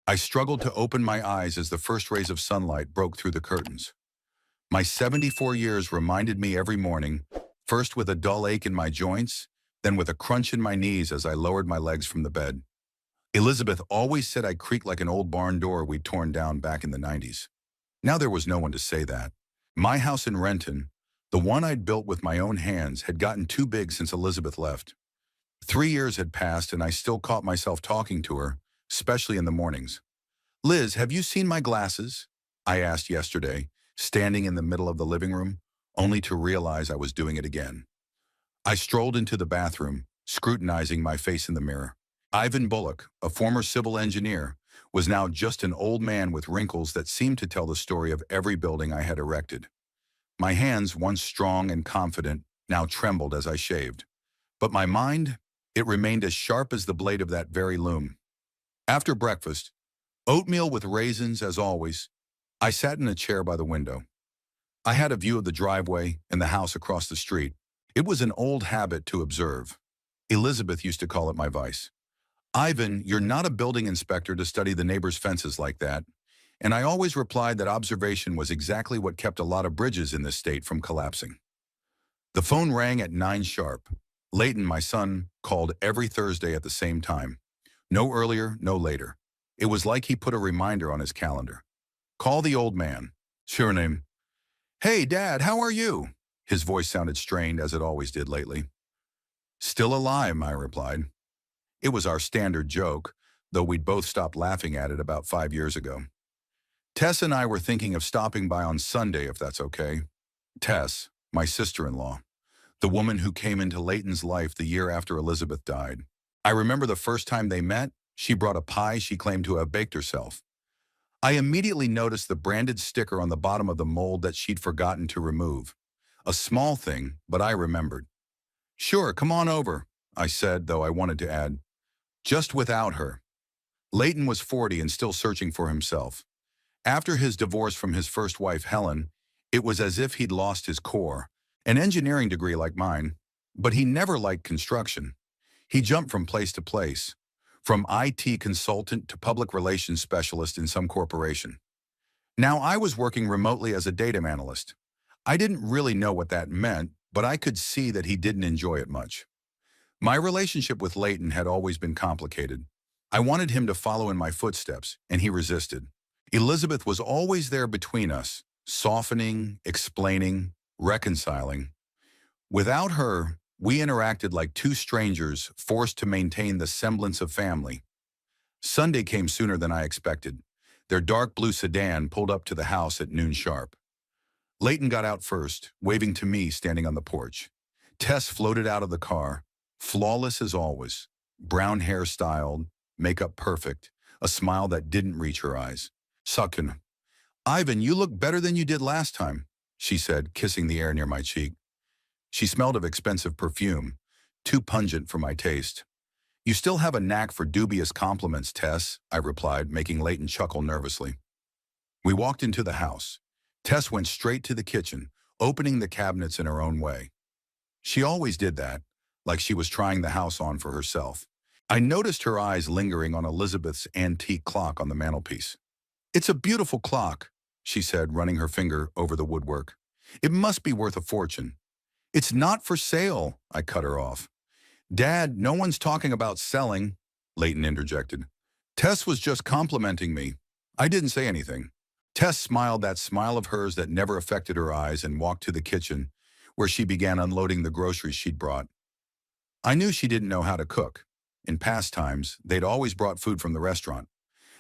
I struggled to open my eyes as the first rays of sunlight broke through the curtains. My 74 years reminded me every morning, first with a dull ache in my joints, then with a crunch in my knees as I lowered my legs from the bed. Elizabeth always said I creaked like an old barn door we'd torn down back in the 90s. Now there was no one to say that. My house in Renton, the one I'd built with my own hands, had gotten too big since Elizabeth left. 3 years had passed and I still caught myself talking to her, especially in the mornings. "Liz, have you seen my glasses?" I asked yesterday, standing in the middle of the living room, only to realize I was doing it again. I strolled into the bathroom, scrutinizing my face in the mirror. Ivan Bullock, a former civil engineer, was now just an old man with wrinkles that seemed to tell the story of every building I had erected. My hands, once strong and confident, now trembled as I shaved. But my mind, it remained as sharp as the blade of that very loom. After breakfast, oatmeal with raisins as always, I sat in a chair by the window. I had a view of the driveway and the house across the street. It was an old habit to observe. Elizabeth used to call it my vice. "Ivan, you're not a building inspector to study the neighbor's fences like that." And I always replied that observation was exactly what kept a lot of bridges in this state from collapsing. The phone rang at 9 sharp. Leighton, my son, called every Thursday at the same time. No earlier, no later. It was like he put a reminder on his calendar. "Call the old man." "Sure name." "Hey, Dad, how are you?" His voice sounded strained, as it always did lately. "Still alive," I replied. It was our standard joke, though we'd both stopped laughing at it about 5 years ago. "Tess and I were thinking of stopping by on Sunday, if that's okay." Tess, my sister-in-law, the woman who came into Leighton's life the year after Elizabeth died. I remember the first time they met, she brought a pie she claimed to have baked herself. I immediately noticed the branded sticker on the bottom of the mold that she'd forgotten to remove. A small thing, but I remembered. "Sure, come on over," I said, though I wanted to add, "just without her." Leighton was 40 and still searching for himself. After his divorce from his first wife, Helen, it was as if he'd lost his core, an engineering degree like mine, but he never liked construction. He jumped from place to place, from IT consultant to public relations specialist in some corporation. Now I was working remotely as a data analyst. I didn't really know what that meant, but I could see that he didn't enjoy it much. My relationship with Leighton had always been complicated. I wanted him to follow in my footsteps, and he resisted. Elizabeth was always there between us, softening, explaining, reconciling. Without her, we interacted like two strangers forced to maintain the semblance of family. Sunday came sooner than I expected. Their dark blue sedan pulled up to the house at noon sharp. Leighton got out first, waving to me standing on the porch. Tess floated out of the car, flawless as always, brown hair styled, makeup perfect, a smile that didn't reach her eyes. "Suckin'. Ivan, you look better than you did last time," she said, kissing the air near my cheek. She smelled of expensive perfume, too pungent for my taste. "You still have a knack for dubious compliments, Tess," I replied, making Leighton chuckle nervously. We walked into the house. Tess went straight to the kitchen, opening the cabinets in her own way. She always did that, like she was trying the house on for herself. I noticed her eyes lingering on Elizabeth's antique clock on the mantelpiece. "It's a beautiful clock," she said, running her finger over the woodwork. "It must be worth a fortune." "It's not for sale," I cut her off. "Dad, no one's talking about selling," Leighton interjected. "Tess was just complimenting me. I didn't say anything." Tess smiled that smile of hers that never affected her eyes and walked to the kitchen, where she began unloading the groceries she'd brought. I knew she didn't know how to cook. In past times, they'd always brought food from the restaurant.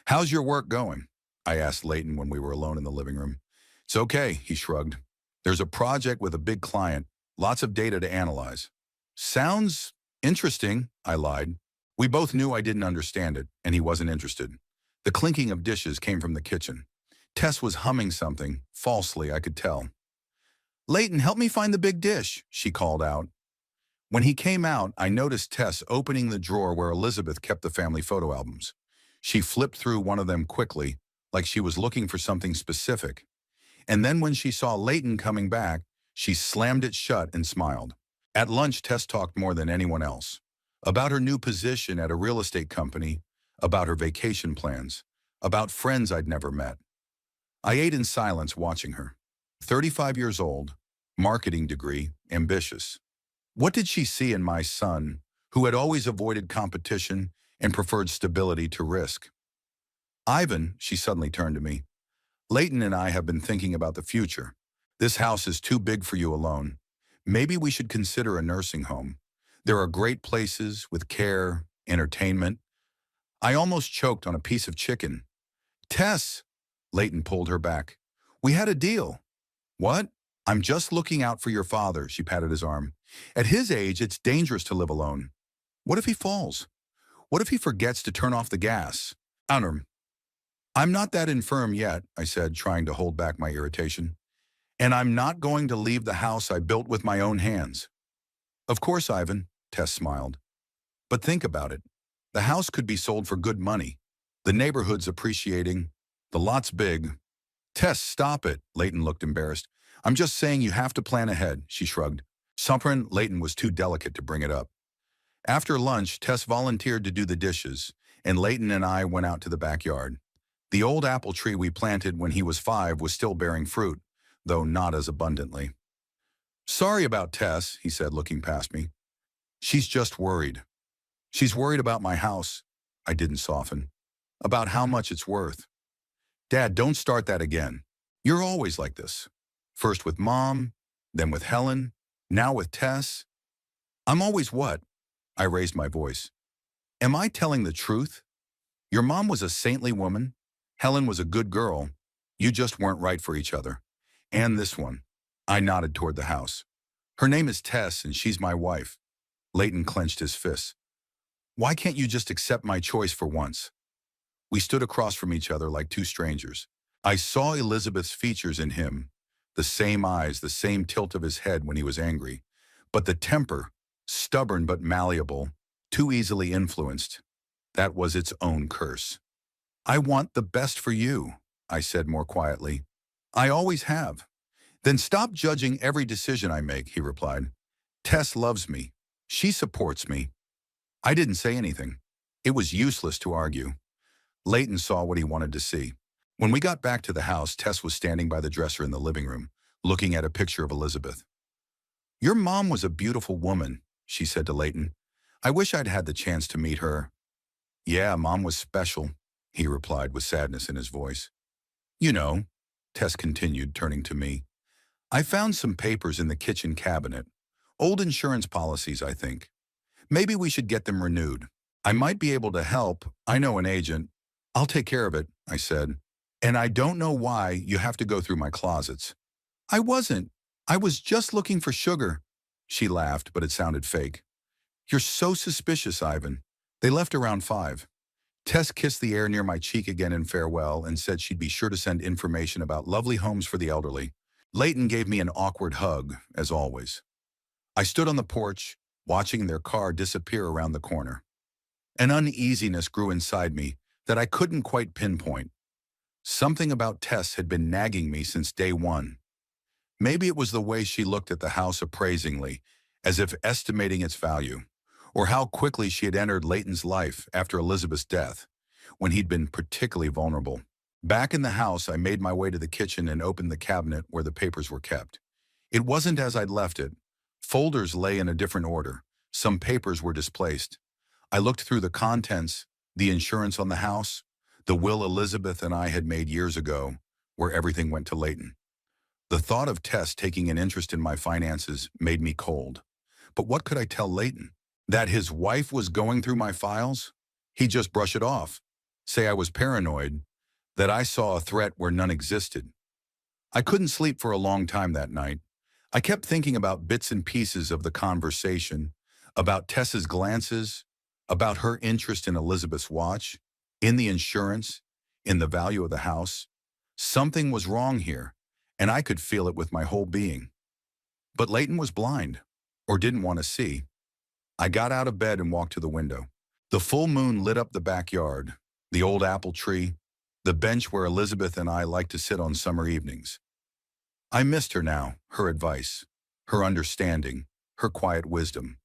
"How's your work going?" I asked Leighton when we were alone in the living room. "It's okay," he shrugged. "There's a project with a big client, lots of data to analyze." "Sounds interesting," I lied. We both knew I didn't understand it, and he wasn't interested. The clinking of dishes came from the kitchen. Tess was humming something, falsely, I could tell. "Leighton, help me find the big dish," she called out. When he came out, I noticed Tess opening the drawer where Elizabeth kept the family photo albums. She flipped through one of them quickly, like she was looking for something specific. And then when she saw Leighton coming back, she slammed it shut and smiled. At lunch, Tess talked more than anyone else. About her new position at a real estate company, about her vacation plans, about friends I'd never met. I ate in silence watching her. 35 years old, marketing degree, ambitious. What did she see in my son, who had always avoided competition and preferred stability to risk? Ivan, she suddenly turned to me. Leighton and I have been thinking about the future. This house is too big for you alone. Maybe we should consider a nursing home. There are great places with care, entertainment. I almost choked on a piece of chicken. Tess, Leighton pulled her back. We had a deal. What? I'm just looking out for your father, she patted his arm. At his age, it's dangerous to live alone. What if he falls? What if he forgets to turn off the gas? Unarm. I'm not that infirm yet, I said, trying to hold back my irritation. And I'm not going to leave the house I built with my own hands. Of course, Ivan, Tess smiled. But think about it. The house could be sold for good money. The neighborhood's appreciating. The lot's big. Tess, stop it, Leighton looked embarrassed. I'm just saying you have to plan ahead, she shrugged. Something Leighton was too delicate to bring it up. After lunch, Tess volunteered to do the dishes, and Leighton and I went out to the backyard. The old apple tree we planted when he was 5 was still bearing fruit, though not as abundantly. Sorry about Tess, he said, looking past me. She's just worried. She's worried about my house. I didn't soften. About how much it's worth. Dad, don't start that again. You're always like this. First with Mom, then with Helen, now with Tess. I'm always what? I raised my voice. Am I telling the truth? Your mom was a saintly woman. Helen was a good girl. You just weren't right for each other. And this one. I nodded toward the house. Her name is Tess, and she's my wife. Leighton clenched his fists. Why can't you just accept my choice for once? We stood across from each other like two strangers. I saw Elizabeth's features in him, the same eyes, the same tilt of his head when he was angry. But the temper, stubborn but malleable, too easily influenced, that was its own curse. I want the best for you, I said more quietly. I always have. Then stop judging every decision I make, he replied. Tess loves me. She supports me. I didn't say anything. It was useless to argue. Leighton saw what he wanted to see. When we got back to the house, Tess was standing by the dresser in the living room, looking at a picture of Elizabeth. Your mom was a beautiful woman, she said to Leighton. I wish I'd had the chance to meet her. Yeah, Mom was special, he replied with sadness in his voice. You know, Tess continued, turning to me. I found some papers in the kitchen cabinet. Old insurance policies, I think. Maybe we should get them renewed. I might be able to help. I know an agent. I'll take care of it, I said. And I don't know why you have to go through my closets. I wasn't. I was just looking for sugar. She laughed, but it sounded fake. You're so suspicious, Ivan. They left around 5. Tess kissed the air near my cheek again in farewell and said she'd be sure to send information about lovely homes for the elderly. Leighton gave me an awkward hug, as always. I stood on the porch, watching their car disappear around the corner. An uneasiness grew inside me that I couldn't quite pinpoint. Something about Tess had been nagging me since day one. Maybe it was the way she looked at the house appraisingly, as if estimating its value, or how quickly she had entered Leighton's life after Elizabeth's death, when he'd been particularly vulnerable. Back in the house, I made my way to the kitchen and opened the cabinet where the papers were kept. It wasn't as I'd left it. Folders lay in a different order. Some papers were displaced. I looked through the contents, the insurance on the house, the will Elizabeth and I had made years ago, where everything went to Leighton. The thought of Tess taking an interest in my finances made me cold. But what could I tell Leighton? That his wife was going through my files? He'd just brush it off, say I was paranoid, that I saw a threat where none existed. I couldn't sleep for a long time that night. I kept thinking about bits and pieces of the conversation, about Tess's glances, about her interest in Elizabeth's watch, in the insurance, in the value of the house. Something was wrong here, and I could feel it with my whole being. But Leighton was blind, or didn't want to see. I got out of bed and walked to the window. The full moon lit up the backyard, the old apple tree, the bench where Elizabeth and I liked to sit on summer evenings. I missed her now, her advice, her understanding, her quiet wisdom.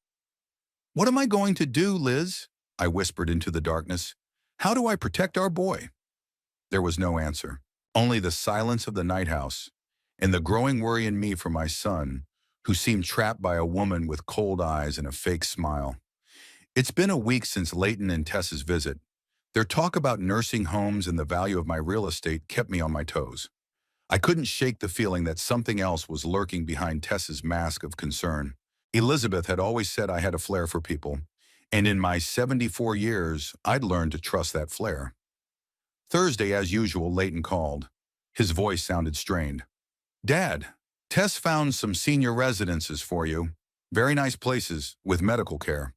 What am I going to do, Liz? I whispered into the darkness. How do I protect our boy? There was no answer. Only the silence of the night house and the growing worry in me for my son, who seemed trapped by a woman with cold eyes and a fake smile. It's been a week since Leighton and Tess's visit. Their talk about nursing homes and the value of my real estate kept me on my toes. I couldn't shake the feeling that something else was lurking behind Tess's mask of concern. Elizabeth had always said I had a flair for people, and in my 74 years, I'd learned to trust that flair. Thursday, as usual, Leighton called. His voice sounded strained. "Dad, Tess found some senior residences for you. Very nice places with medical care."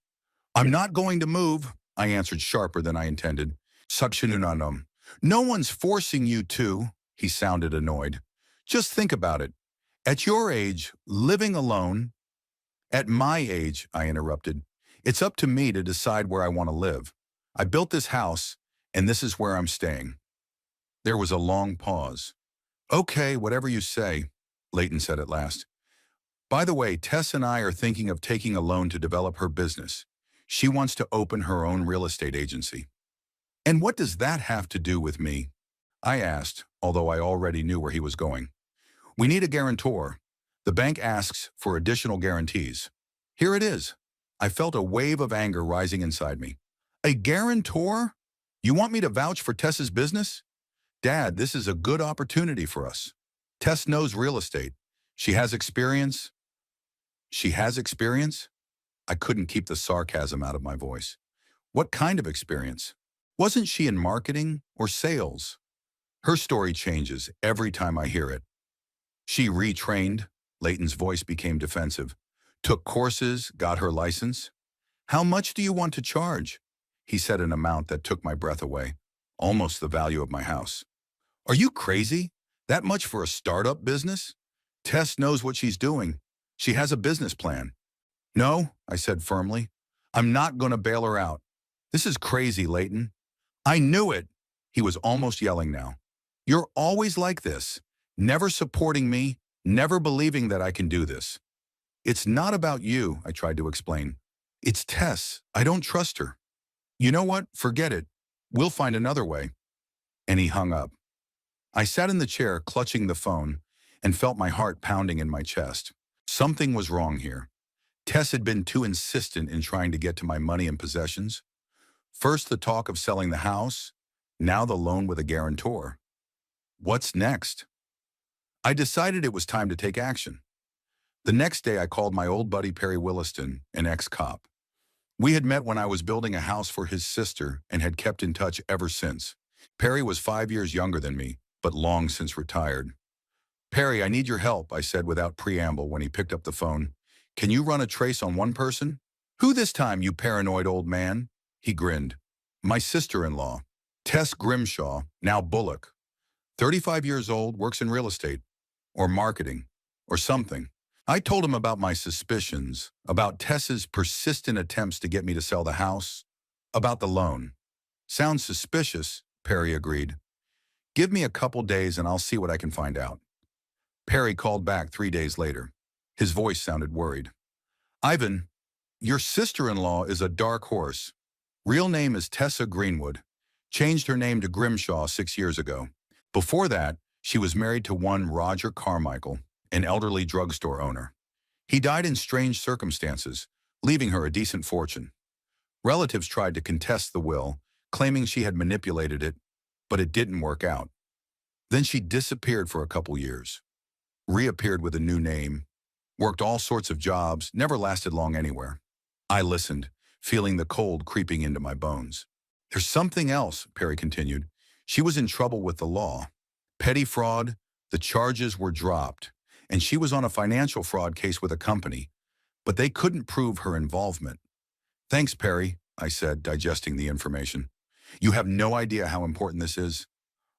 "I'm not going to move," I answered sharper than I intended. "Suctionunanum. No one's forcing you to," he sounded annoyed. "Just think about it. At your age, living alone—" "At my age," I interrupted, "it's up to me to decide where I want to live. I built this house, and this is where I'm staying." There was a long pause. "Okay, whatever you say," Leighton said at last. "By the way, Tess and I are thinking of taking a loan to develop her business. She wants to open her own real estate agency." "And what does that have to do with me?" I asked, although I already knew where he was going. "We need a guarantor. The bank asks for additional guarantees." Here it is. I felt a wave of anger rising inside me. "A guarantor? You want me to vouch for Tess's business?" "Dad, this is a good opportunity for us. Tess knows real estate. She has experience." "She has experience?" I couldn't keep the sarcasm out of my voice. "What kind of experience? Wasn't she in marketing or sales?" Her story changes every time I hear it. "She retrained," Leighton's voice became defensive. "Took courses, got her license." "How much do you want to charge?" He said an amount that took my breath away, almost the value of my house. "Are you crazy? That much for a startup business? Tess knows what she's doing. She has a business plan." "No," I said firmly. "I'm not going to bail her out. This is crazy, Leighton." "I knew it!" He was almost yelling now. "You're always like this, never supporting me, never believing that I can do this." "It's not about you," I tried to explain. "It's Tess. I don't trust her." "You know what? Forget it. We'll find another way." And he hung up. I sat in the chair, clutching the phone, and felt my heart pounding in my chest. Something was wrong here. Tess had been too insistent in trying to get to my money and possessions. First the talk of selling the house, now the loan with a guarantor. What's next? I decided it was time to take action. The next day I called my old buddy Perry Williston, an ex-cop. We had met when I was building a house for his sister and had kept in touch ever since. Perry was 5 years younger than me, but long since retired. "Perry, I need your help," I said without preamble when he picked up the phone. "Can you run a trace on one person?" "Who this time, you paranoid old man?" He grinned. "My sister-in-law, Tess Grimshaw, now Bullock. 35 years old, works in real estate, or marketing, or something." I told him about my suspicions, about Tess's persistent attempts to get me to sell the house, about the loan. "Sounds suspicious," Perry agreed. "Give me a couple days and I'll see what I can find out." Perry called back 3 days later. His voice sounded worried. "Ivan, your sister-in-law is a dark horse. Real name is Tessa Greenwood. Changed her name to Grimshaw 6 years ago. Before that, she was married to one Roger Carmichael, an elderly drugstore owner. He died in strange circumstances, leaving her a decent fortune. Relatives tried to contest the will, claiming she had manipulated it, but it didn't work out. Then she disappeared for a couple years, reappeared with a new name, worked all sorts of jobs, never lasted long anywhere." I listened, feeling the cold creeping into my bones. "There's something else," Perry continued. "She was in trouble with the law. Petty fraud, the charges were dropped, and she was on a financial fraud case with a company, but they couldn't prove her involvement." "Thanks, Perry," I said, digesting the information. "You have no idea how important this is."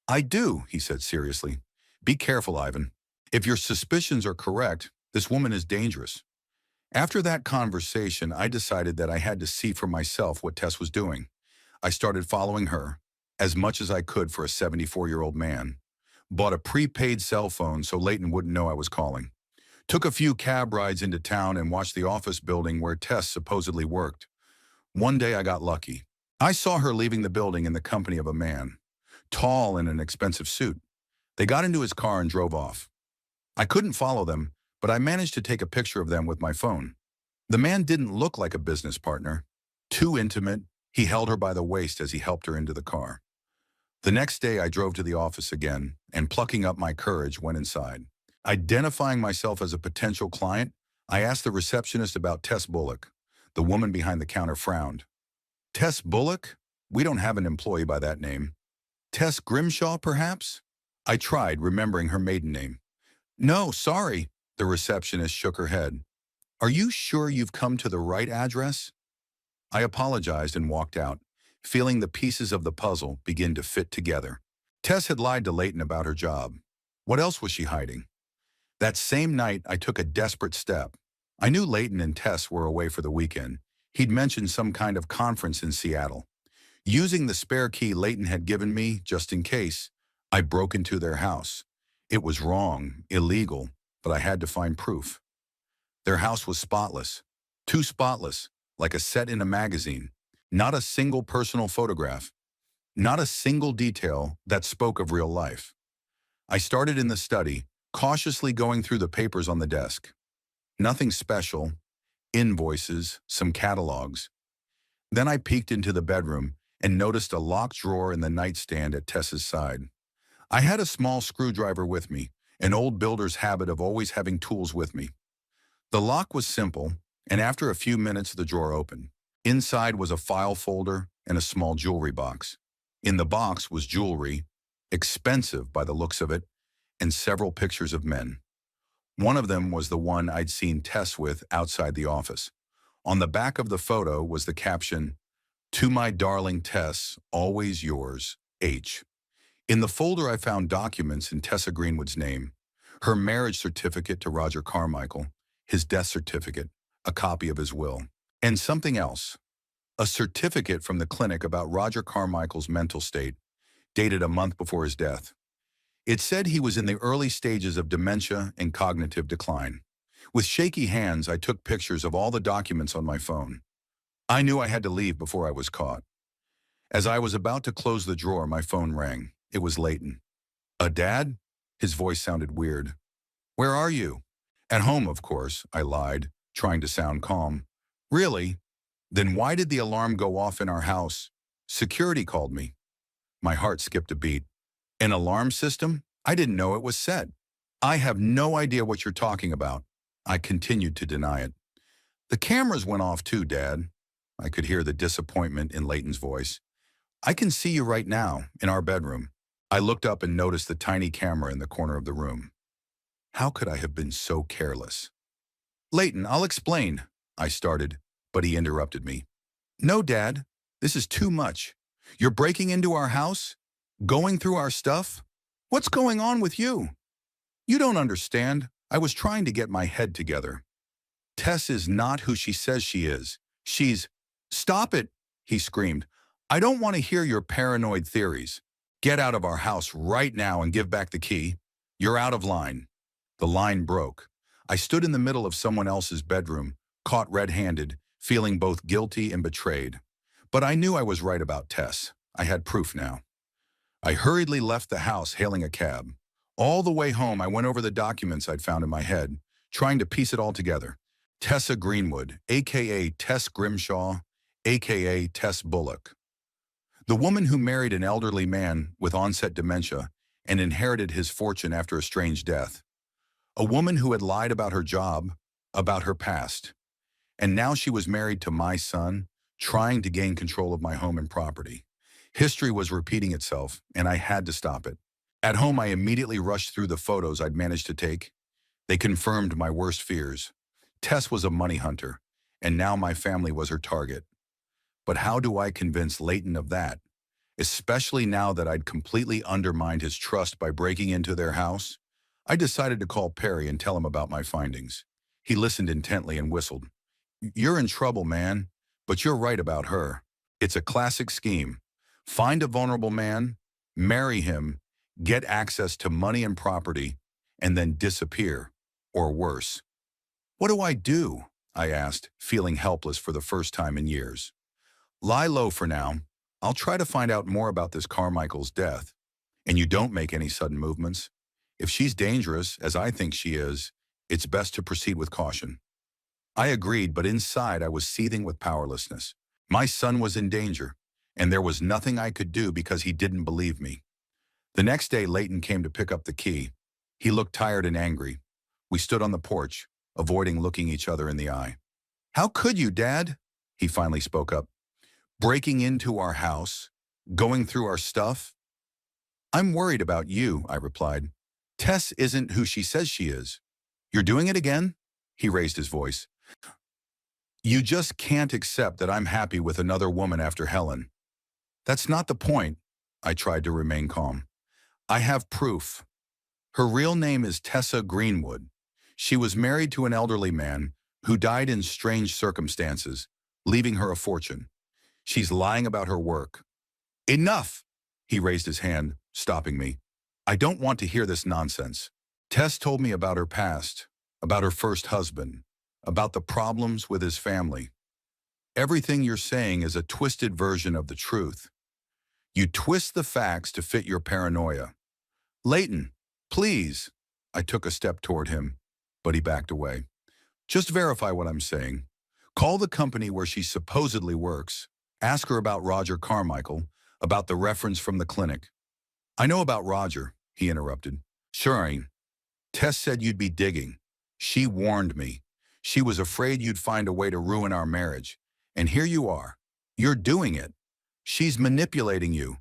"I do," he said seriously. "Be careful, Ivan. If your suspicions are correct, this woman is dangerous." After that conversation, I decided that I had to see for myself what Tess was doing. I started following her, as much as I could for a 74-year-old man. Bought a prepaid cell phone so Leighton wouldn't know I was calling. Took a few cab rides into town and watched the office building where Tess supposedly worked. One day I got lucky. I saw her leaving the building in the company of a man. tall in an expensive suit. They got into his car and drove off. I couldn't follow them, but I managed to take a picture of them with my phone. The man didn't look like a business partner. Too intimate, he held her by the waist as he helped her into the car. The next day, I drove to the office again, and plucking up my courage, went inside. Identifying myself as a potential client, I asked the receptionist about Tess Bullock. The woman behind the counter frowned. Tess Bullock? We don't have an employee by that name. Tess Grimshaw, perhaps? I tried, remembering her maiden name. No, sorry, the receptionist shook her head. Are you sure you've come to the right address? I apologized and walked out, feeling the pieces of the puzzle begin to fit together. Tess had lied to Leighton about her job. What else was she hiding? That same night, I took a desperate step. I knew Leighton and Tess were away for the weekend. He'd mentioned some kind of conference in Seattle. Using the spare key Leighton had given me, just in case, I broke into their house. It was wrong, illegal, but I had to find proof. Their house was spotless. Too spotless, like a set in a magazine. Not a single personal photograph. Not a single detail that spoke of real life. I started in the study, cautiously going through the papers on the desk. Nothing special. Invoices, some catalogs. Then I peeked into the bedroom and noticed a locked drawer in the nightstand at Tess's side. I had a small screwdriver with me, an old builder's habit of always having tools with me. The lock was simple, and after a few minutes the drawer opened. Inside was a file folder and a small jewelry box. In the box was jewelry, expensive by the looks of it, and several pictures of men. One of them was the one I'd seen Tess with outside the office. On the back of the photo was the caption, "To my darling Tess, always yours, H." In the folder I found documents in Tessa Greenwood's name, her marriage certificate to Roger Carmichael, his death certificate, a copy of his will, and something else, a certificate from the clinic about Roger Carmichael's mental state, dated a month before his death. It said he was in the early stages of dementia and cognitive decline. With shaky hands, I took pictures of all the documents on my phone. I knew I had to leave before I was caught. As I was about to close the drawer, my phone rang. It was Leighton. Dad?" His voice sounded weird. "Where are you?" "At home, of course," I lied, trying to sound calm. "Really? Then why did the alarm go off in our house? Security called me." My heart skipped a beat. "An alarm system? I didn't know it was set." "I have no idea what you're talking about." I continued to deny it. "The cameras went off too, Dad." I could hear the disappointment in Leighton's voice. "I can see you right now, in our bedroom." I looked up and noticed the tiny camera in the corner of the room. How could I have been so careless? "Leighton, I'll explain," I started, but he interrupted me. "No, Dad, this is too much. You're breaking into our house? Going through our stuff? What's going on with you?" "You don't understand. I was trying to get my head together. Tess is not who she says she is. She's—" "Stop it," he screamed. "I don't want to hear your paranoid theories. Get out of our house right now and give back the key. You're out of line." The line broke. I stood in the middle of someone else's bedroom, caught red-handed, feeling both guilty and betrayed. But I knew I was right about Tess. I had proof now. I hurriedly left the house, hailing a cab. All the way home, I went over the documents I'd found in my head, trying to piece it all together. Tessa Greenwood, a.k.a. Tess Grimshaw, a.k.a. Tess Bullock. The woman who married an elderly man with onset dementia and inherited his fortune after a strange death. A woman who had lied about her job, about her past. And now she was married to my son, trying to gain control of my home and property. History was repeating itself, and I had to stop it. At home, I immediately rushed through the photos I'd managed to take. They confirmed my worst fears. Tess was a money hunter, and now my family was her target. But how do I convince Leighton of that? Especially now that I'd completely undermined his trust by breaking into their house? I decided to call Perry and tell him about my findings. He listened intently and whistled. "You're in trouble, man, but you're right about her. It's a classic scheme. Find a vulnerable man, marry him, get access to money and property, and then disappear, or worse." "What do I do?" I asked, feeling helpless for the first time in years. "Lie low for now. I'll try to find out more about this Carmichael's death. And you don't make any sudden movements. If she's dangerous, as I think she is, it's best to proceed with caution. I agreed, but inside I was seething with powerlessness. My son was in danger, and there was nothing I could do because he didn't believe me. The next day, Leighton came to pick up the key. He looked tired and angry. We stood on the porch, avoiding looking each other in the eye. "How could you, Dad?" He finally spoke up. "Breaking into our house, going through our stuff?" "I'm worried about you," I replied. "Tess isn't who she says she is." "You're doing it again?" He raised his voice. "You just can't accept that I'm happy with another woman after Helen." "That's not the point." I tried to remain calm. "I have proof. Her real name is Tessa Greenwood. She was married to an elderly man who died in strange circumstances, leaving her a fortune. She's lying about her work." "Enough!" He raised his hand, stopping me. "I don't want to hear this nonsense. Tess told me about her past, about her first husband, about the problems with his family. Everything you're saying is a twisted version of the truth. You twist the facts to fit your paranoia." "Leighton, please." I took a step toward him, but he backed away. "Just verify what I'm saying. Call the company where she supposedly works. Ask her about Roger Carmichael, about the reference from the clinic." "I know about Roger," he interrupted. "Sure. Tess said you'd be digging. She warned me. She was afraid you'd find a way to ruin our marriage. And here you are. You're doing it. She's manipulating you."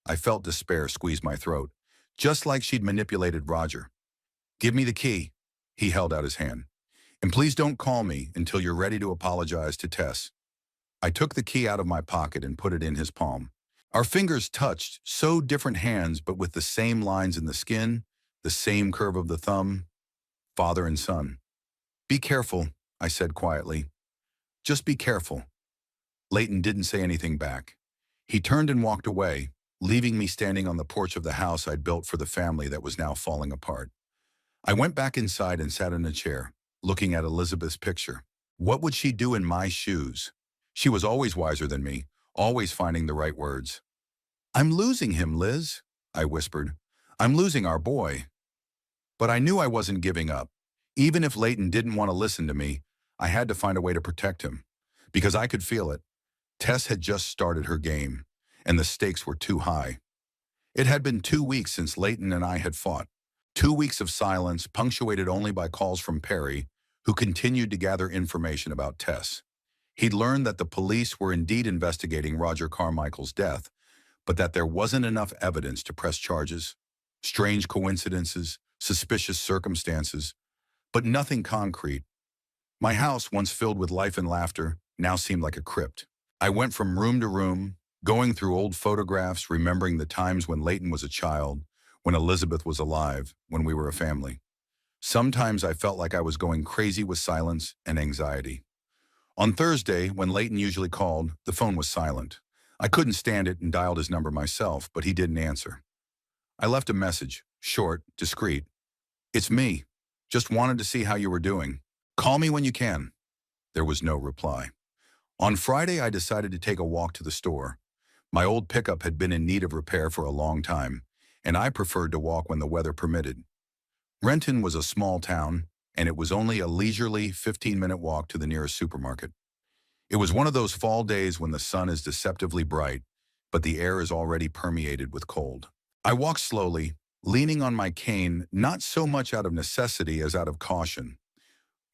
I felt despair squeeze my throat, just like she'd manipulated Roger. "Give me the key." He held out his hand. "And please don't call me until you're ready to apologize to Tess." I took the key out of my pocket and put it in his palm. Our fingers touched, so different hands, but with the same lines in the skin, the same curve of the thumb. Father and son. "Be careful," I said quietly. "Just be careful." Leighton didn't say anything back. He turned and walked away, leaving me standing on the porch of the house I'd built for the family that was now falling apart. I went back inside and sat in a chair, looking at Elizabeth's picture. What would she do in my shoes? She was always wiser than me, always finding the right words. "I'm losing him, Liz," I whispered. "I'm losing our boy." But I knew I wasn't giving up. Even if Leighton didn't want to listen to me, I had to find a way to protect him. Because I could feel it. Tess had just started her game, and the stakes were too high. It had been 2 weeks since Leighton and I had fought. 2 weeks of silence, punctuated only by calls from Perry, who continued to gather information about Tess. He'd learned that the police were indeed investigating Roger Carmichael's death, but that there wasn't enough evidence to press charges. Strange coincidences, suspicious circumstances, but nothing concrete. My house, once filled with life and laughter, now seemed like a crypt. I went from room to room, going through old photographs, remembering the times when Leighton was a child, when Elizabeth was alive, when we were a family. Sometimes I felt like I was going crazy with silence and anxiety. On Thursday, when Leighton usually called, the phone was silent. I couldn't stand it and dialed his number myself, but he didn't answer. I left a message, short, discreet. "It's me. Just wanted to see how you were doing. Call me when you can." There was no reply. On Friday, I decided to take a walk to the store. My old pickup had been in need of repair for a long time, and I preferred to walk when the weather permitted. Renton was a small town, and it was only a leisurely 15-minute walk to the nearest supermarket. It was one of those fall days when the sun is deceptively bright, but the air is already permeated with cold. I walked slowly, leaning on my cane, not so much out of necessity as out of caution.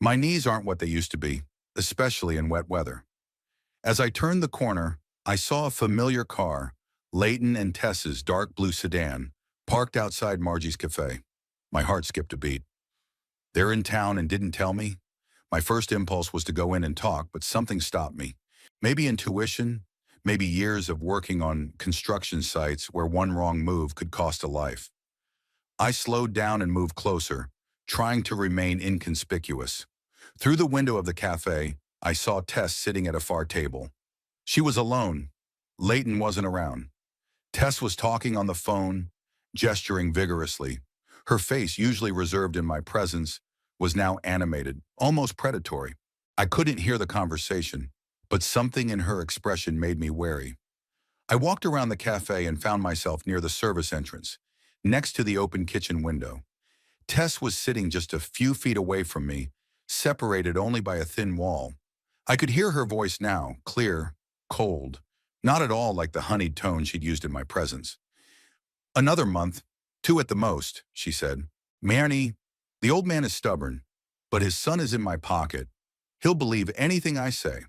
My knees aren't what they used to be, especially in wet weather. As I turned the corner, I saw a familiar car, Leighton and Tess's dark blue sedan, parked outside Margie's Cafe. My heart skipped a beat. They're in town and didn't tell me? My first impulse was to go in and talk, but something stopped me. Maybe intuition, maybe years of working on construction sites where one wrong move could cost a life. I slowed down and moved closer, trying to remain inconspicuous. Through the window of the cafe, I saw Tess sitting at a far table. She was alone. Leighton wasn't around. Tess was talking on the phone, gesturing vigorously. Her face, usually reserved in my presence, was now animated, almost predatory. I couldn't hear the conversation, but something in her expression made me wary. I walked around the cafe and found myself near the service entrance. next to the open kitchen window. Tess was sitting just a few feet away from me, separated only by a thin wall. I could hear her voice now, clear, cold, not at all like the honeyed tone she'd used in my presence. "Another month, 2 at the most," she said. "Marnie, the old man is stubborn, but his son is in my pocket. He'll believe anything I say."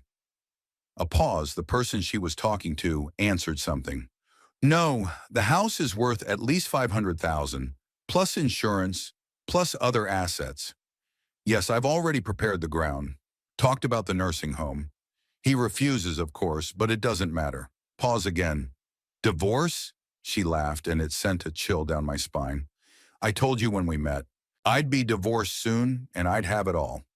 A pause, the person she was talking to answered something. "No, the house is worth at least 500,000, plus insurance, plus other assets. Yes, I've already prepared the ground. Talked about the nursing home. He refuses, of course, but it doesn't matter." Pause again. "Divorce?" She laughed, and it sent a chill down my spine. "I told you when we met. I'd be divorced soon, and I'd have it all.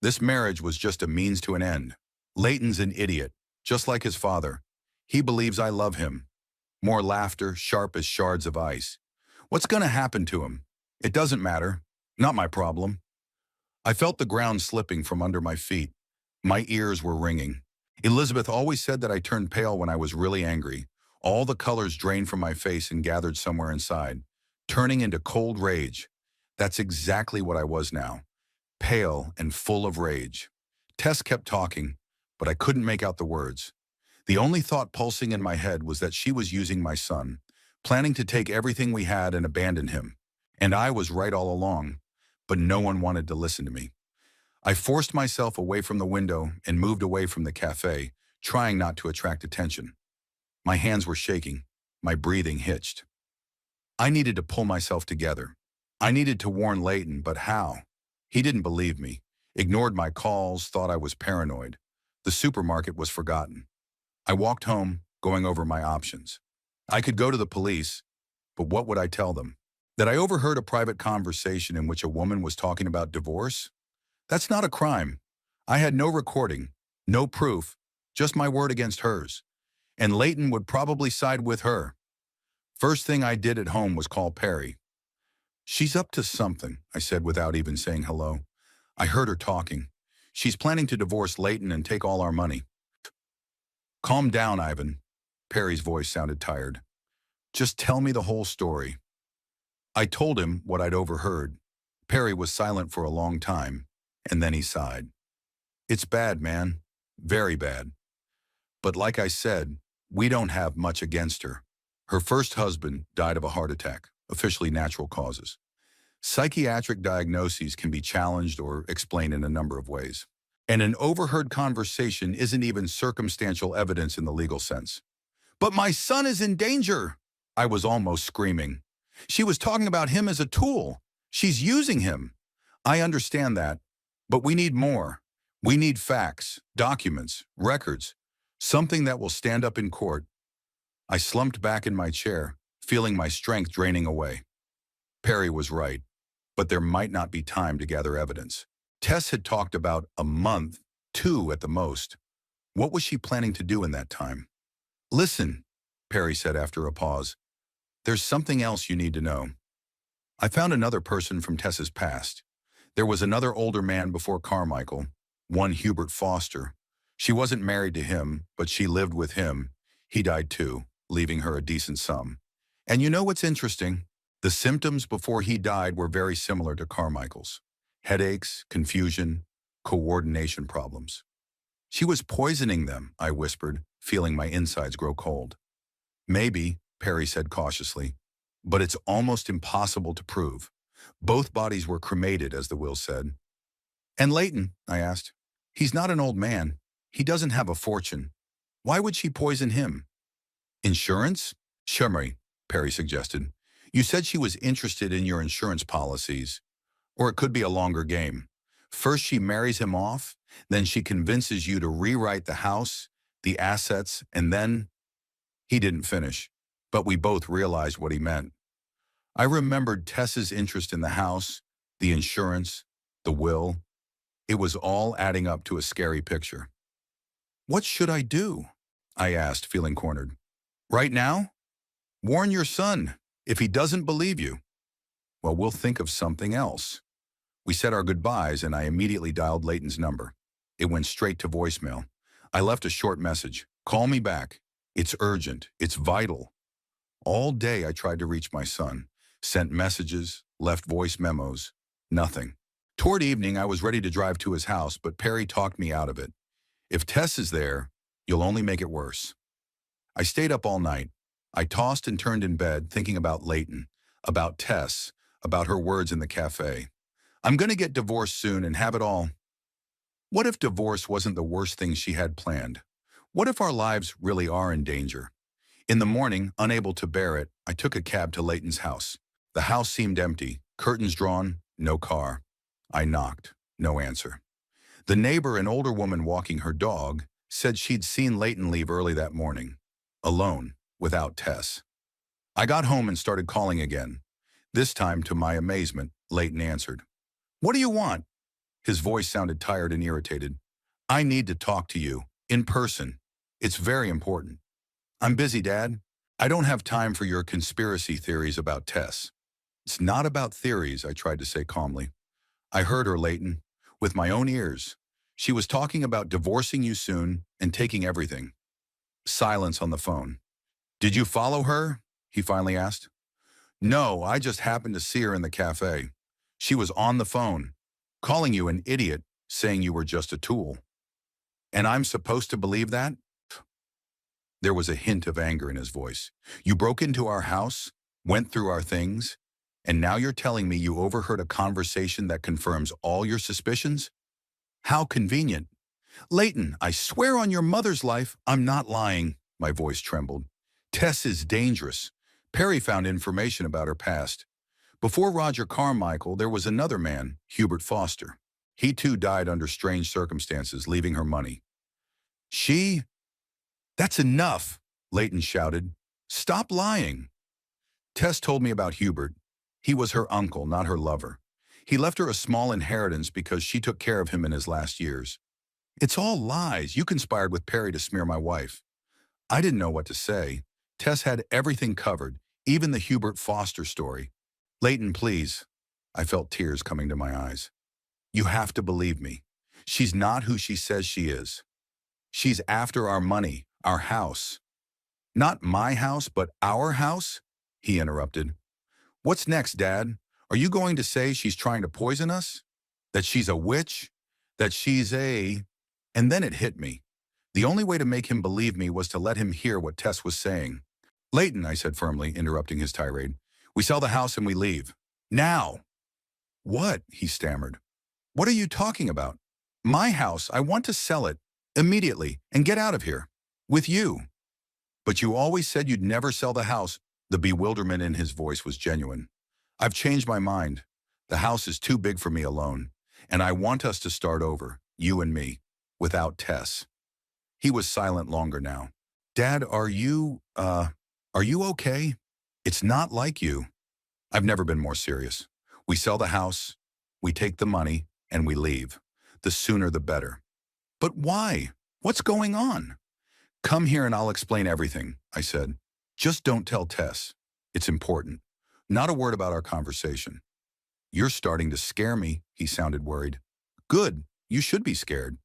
This marriage was just a means to an end. Leighton's an idiot, just like his father. He believes I love him." More laughter, sharp as shards of ice. "What's going to happen to him? It doesn't matter. Not my problem." I felt the ground slipping from under my feet. My ears were ringing. Elizabeth always said that I turned pale when I was really angry. All the colors drained from my face and gathered somewhere inside, turning into cold rage. That's exactly what I was now. Pale and full of rage. Tess kept talking, but I couldn't make out the words. The only thought pulsing in my head was that she was using my son, planning to take everything we had and abandon him. And I was right all along, but no one wanted to listen to me. I forced myself away from the window and moved away from the cafe, trying not to attract attention. My hands were shaking, my breathing hitched. I needed to pull myself together. I needed to warn Leighton, but how? He didn't believe me, ignored my calls, thought I was paranoid. The supermarket was forgotten. I walked home, going over my options. I could go to the police, but what would I tell them? That I overheard a private conversation in which a woman was talking about divorce? That's not a crime. I had no recording, no proof, just my word against hers. And Leighton would probably side with her. First thing I did at home was call Perry. "She's up to something," I said without even saying hello. I heard her talking. "She's planning to divorce Leighton and take all our money." "Calm down, Ivan." Perry's voice sounded tired. "Just tell me the whole story." I told him what I'd overheard. Perry was silent for a long time, and then he sighed. "It's bad, man. Very bad. But like I said, we don't have much against her. Her first husband died of a heart attack, officially natural causes. Psychiatric diagnoses can be challenged or explained in a number of ways. And an overheard conversation isn't even circumstantial evidence in the legal sense. "But my son is in danger!" I was almost screaming. "She was talking about him as a tool. She's using him." "I understand that, but we need more. We need facts, documents, records, something that will stand up in court." I slumped back in my chair, feeling my strength draining away. Perry was right, but there might not be time to gather evidence. Tess had talked about a month, 2 at the most. What was she planning to do in that time? "Listen," Perry said after a pause. "There's something else you need to know. I found another person from Tess's past. There was another older man before Carmichael, one Hubert Foster. She wasn't married to him, but she lived with him. He died too, leaving her a decent sum. And you know what's interesting? The symptoms before he died were very similar to Carmichael's. Headaches, confusion, coordination problems. She was poisoning them," I whispered, feeling my insides grow cold. "Maybe," Perry said cautiously, "but it's almost impossible to prove. Both bodies were cremated, as the will said." "And Leighton?" I asked. "He's not an old man. He doesn't have a fortune. Why would she poison him?" "Insurance?" "Shummery," Perry suggested. "You said she was interested in your insurance policies. Or it could be a longer game. First she marries him off, then she convinces you to rewrite the house, the assets, and then—" He didn't finish, but we both realized what he meant. I remembered Tess's interest in the house, the insurance, the will. It was all adding up to a scary picture. "What should I do?" I asked, feeling cornered. "Right now? Warn your son. If he doesn't believe you, well, we'll think of something else." We said our goodbyes, and I immediately dialed Leighton's number. It went straight to voicemail. I left a short message. "Call me back. It's urgent. It's vital." All day I tried to reach my son. Sent messages, left voice memos, nothing. Toward evening, I was ready to drive to his house, but Perry talked me out of it. If Tess is there, you'll only make it worse. I stayed up all night. I tossed and turned in bed, thinking about Leighton, about Tess, about her words in the cafe. I'm going to get divorced soon and have it all. What if divorce wasn't the worst thing she had planned? What if our lives really are in danger? In the morning, unable to bear it, I took a cab to Leighton's house. The house seemed empty, curtains drawn, no car. I knocked, no answer. The neighbor, an older woman walking her dog, said she'd seen Leighton leave early that morning, alone, without Tess. I got home and started calling again. This time, to my amazement, Leighton answered. What do you want? His voice sounded tired and irritated. I need to talk to you, in person. It's very important. I'm busy, Dad. I don't have time for your conspiracy theories about Tess. It's not about theories, I tried to say calmly. I heard her, Leighton, with my own ears. She was talking about divorcing you soon and taking everything. Silence on the phone. Did you follow her? He finally asked. No, I just happened to see her in the cafe. She was on the phone, calling you an idiot, saying you were just a tool. And I'm supposed to believe that? There was a hint of anger in his voice. You broke into our house, went through our things, and now you're telling me you overheard a conversation that confirms all your suspicions? How convenient. Leighton, I swear on your mother's life, I'm not lying. My voice trembled. Tess is dangerous. Perry found information about her past. Before Roger Carmichael, there was another man, Hubert Foster. He too died under strange circumstances, leaving her money. That's enough, Leighton shouted. Stop lying. Tess told me about Hubert. He was her uncle, not her lover. He left her a small inheritance because she took care of him in his last years. It's all lies. You conspired with Perry to smear my wife. I didn't know what to say. Tess had everything covered, even the Hubert Foster story. Leighton, please. I felt tears coming to my eyes. You have to believe me. She's not who she says she is. She's after our money, our house. Not my house, but our house? He interrupted. What's next, Dad? Are you going to say she's trying to poison us? That she's a witch? That she's a... And then it hit me. The only way to make him believe me was to let him hear what Tess was saying. Leighton, I said firmly, interrupting his tirade. We sell the house and we leave. Now. What? He stammered. What are you talking about? My house. I want to sell it. Immediately. And get out of here. With you. But you always said you'd never sell the house. The bewilderment in his voice was genuine. I've changed my mind. The house is too big for me alone. And I want us to start over, you and me, without Tess. He was silent longer now. Dad, are you okay? It's not like you. I've never been more serious. We sell the house, we take the money, and we leave. The sooner the better. But why? What's going on? Come here and I'll explain everything, I said. Just don't tell Tess. It's important. Not a word about our conversation. You're starting to scare me, he sounded worried. Good, you should be scared.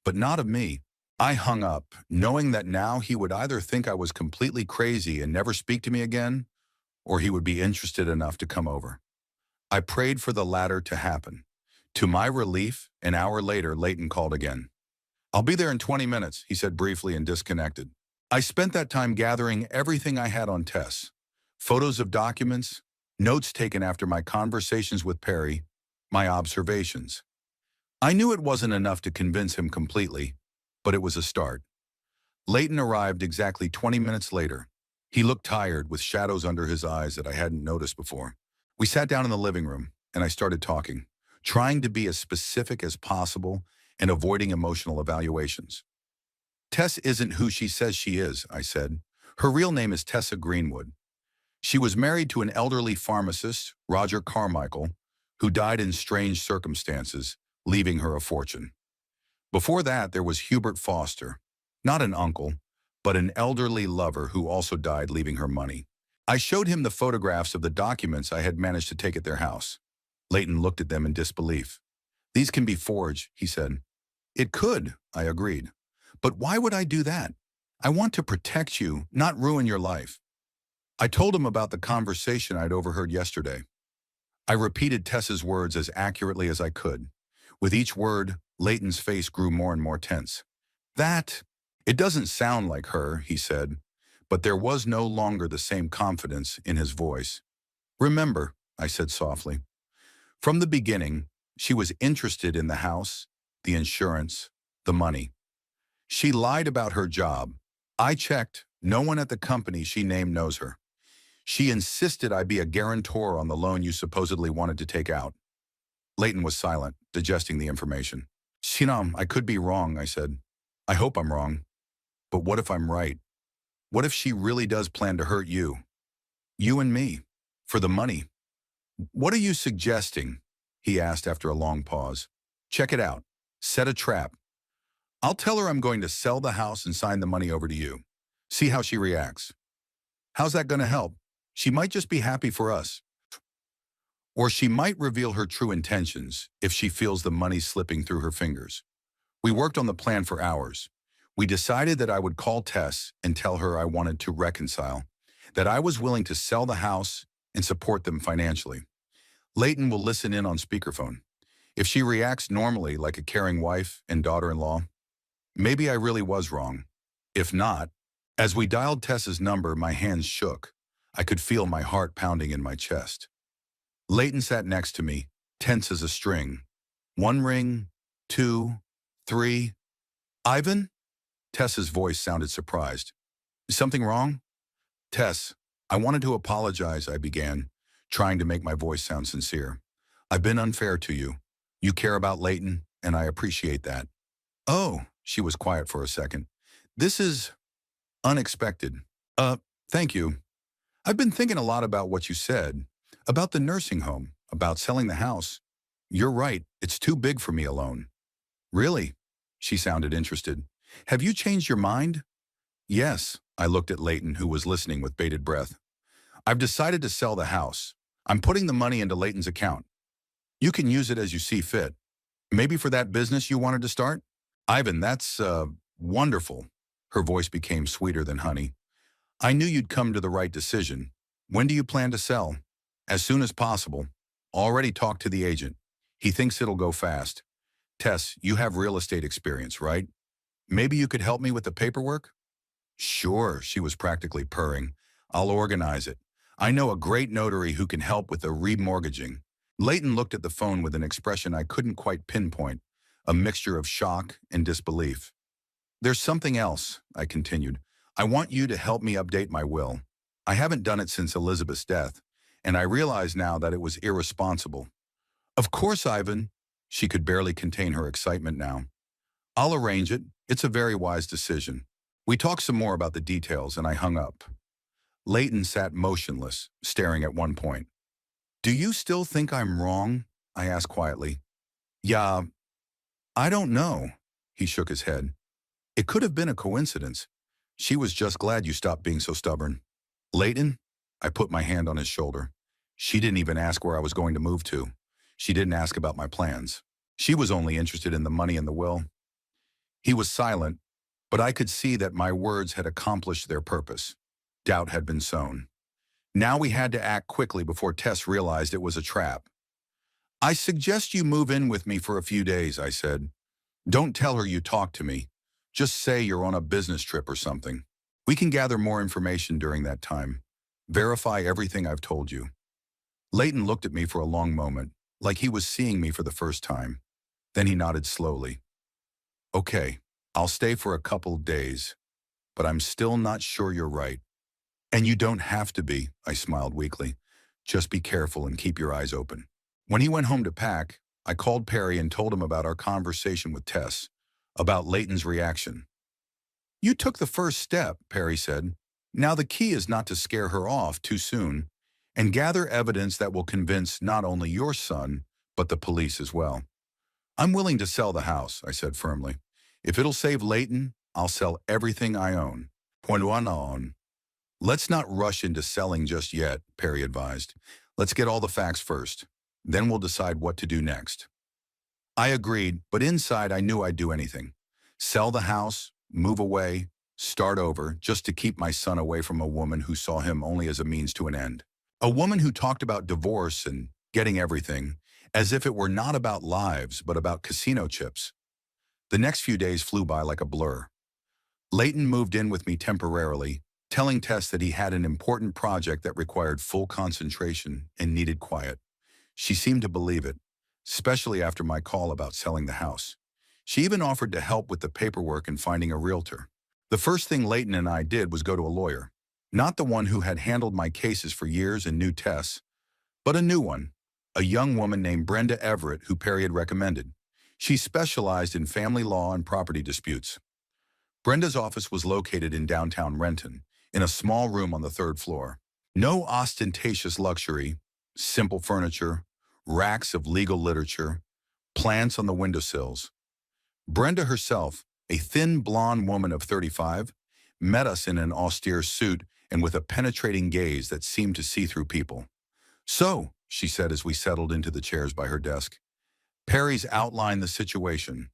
But not of me. I hung up, knowing that now he would either think I was completely crazy and never speak to me again, or he would be interested enough to come over. I prayed for the latter to happen. To my relief, an hour later, Leighton called again. I'll be there in 20 minutes, he said briefly and disconnected. I spent that time gathering everything I had on Tess. Photos of documents, notes taken after my conversations with Perry, my observations. I knew it wasn't enough to convince him completely, but it was a start. Leighton arrived exactly 20 minutes later. He looked tired, with shadows under his eyes that I hadn't noticed before. We sat down in the living room, and I started talking, trying to be as specific as possible and avoiding emotional evaluations. Tess isn't who she says she is, I said. Her real name is Tessa Greenwood. She was married to an elderly pharmacist, Roger Carmichael, who died in strange circumstances, leaving her a fortune. Before that, there was Hubert Foster, not an uncle, but an elderly lover who also died, leaving her money. I showed him the photographs of the documents I had managed to take at their house. Leighton looked at them in disbelief. These can be forged, he said. It could, I agreed. But why would I do that? I want to protect you, not ruin your life. I told him about the conversation I'd overheard yesterday. I repeated Tess's words as accurately as I could. With each word, Leighton's face grew more and more tense. That, it doesn't sound like her, he said, but there was no longer the same confidence in his voice. Remember, I said softly, from the beginning, she was interested in the house, the insurance, the money. She lied about her job. I checked. No one at the company she named knows her. She insisted I be a guarantor on the loan you supposedly wanted to take out. Leighton was silent, digesting the information. Sinam, I could be wrong, I said. I hope I'm wrong. But what if I'm right? What if she really does plan to hurt you? You and me. For the money. What are you suggesting? He asked after a long pause. Check it out. Set a trap. I'll tell her I'm going to sell the house and sign the money over to you. See how she reacts. How's that going to help? She might just be happy for us. Or she might reveal her true intentions if she feels the money slipping through her fingers. We worked on the plan for hours. We decided that I would call Tess and tell her I wanted to reconcile, that I was willing to sell the house and support them financially. Leighton will listen in on speakerphone. If she reacts normally like a caring wife and daughter-in-law, maybe I really was wrong. If not, as we dialed Tess's number, my hands shook. I could feel my heart pounding in my chest. Leighton sat next to me, tense as a string. 1 ring, 2, 3. Ivan? Tess's voice sounded surprised. Is something wrong? Tess, I wanted to apologize, I began, trying to make my voice sound sincere. I've been unfair to you. You care about Leighton, and I appreciate that. Oh, she was quiet for a second. This is unexpected. Thank you. I've been thinking a lot about what you said, about the nursing home, about selling the house. You're right, it's too big for me alone. Really? She sounded interested. Have you changed your mind? Yes, I looked at Leighton, who was listening with bated breath. I've decided to sell the house. I'm putting the money into Leighton's account. You can use it as you see fit. Maybe for that business you wanted to start? Ivan, that's, wonderful. Her voice became sweeter than honey. I knew you'd come to the right decision. When do you plan to sell? As soon as possible. Already talked to the agent. He thinks it'll go fast. Tess, you have real estate experience, right? Maybe you could help me with the paperwork? Sure, she was practically purring. I'll organize it. I know a great notary who can help with the remortgaging. Leighton looked at the phone with an expression I couldn't quite pinpoint, a mixture of shock and disbelief. There's something else, I continued. I want you to help me update my will. I haven't done it since Elizabeth's death, and I realize now that it was irresponsible. Of course, Ivan. She could barely contain her excitement now. I'll arrange it. It's a very wise decision. We talked some more about the details, and I hung up. Leighton sat motionless, staring at one point. Do you still think I'm wrong? I asked quietly. Yeah, I don't know. He shook his head. It could have been a coincidence. She was just glad you stopped being so stubborn. Leighton? I put my hand on his shoulder. She didn't even ask where I was going to move to. She didn't ask about my plans. She was only interested in the money and the will. He was silent, but I could see that my words had accomplished their purpose. Doubt had been sown. Now we had to act quickly before Tess realized it was a trap. I suggest you move in with me for a few days, I said. Don't tell her you talked to me. Just say you're on a business trip or something. We can gather more information during that time. Verify everything I've told you. Leighton looked at me for a long moment, like he was seeing me for the first time. Then he nodded slowly. Okay, I'll stay for a couple days, but I'm still not sure you're right. And you don't have to be, I smiled weakly. Just be careful and keep your eyes open. When he went home to pack, I called Perry and told him about our conversation with Tess, about Leighton's reaction. You took the first step, Perry said. Now the key is not to scare her off too soon and gather evidence that will convince not only your son, but the police as well. I'm willing to sell the house, I said firmly. If it'll save Leighton, I'll sell everything I own. Point one on. Let's not rush into selling just yet, Perry advised. Let's get all the facts first. Then we'll decide what to do next. I agreed, but inside I knew I'd do anything. Sell the house, move away, start over, just to keep my son away from a woman who saw him only as a means to an end. A woman who talked about divorce and getting everything, as if it were not about lives, but about casino chips. The next few days flew by like a blur. Leighton moved in with me temporarily, telling Tess that he had an important project that required full concentration and needed quiet. She seemed to believe it, especially after my call about selling the house. She even offered to help with the paperwork and finding a realtor. The first thing Leighton and I did was go to a lawyer. Not the one who had handled my cases for years and knew Tess, but a new one, a young woman named Brenda Everett who Perry had recommended. She specialized in family law and property disputes. Brenda's office was located in downtown Renton, in a small room on the third floor. No ostentatious luxury, simple furniture, racks of legal literature, plants on the windowsills. Brenda herself, a thin blonde woman of 35, met us in an austere suit and with a penetrating gaze that seemed to see through people. "So," she said as we settled into the chairs by her desk, "Perry's outlined the situation,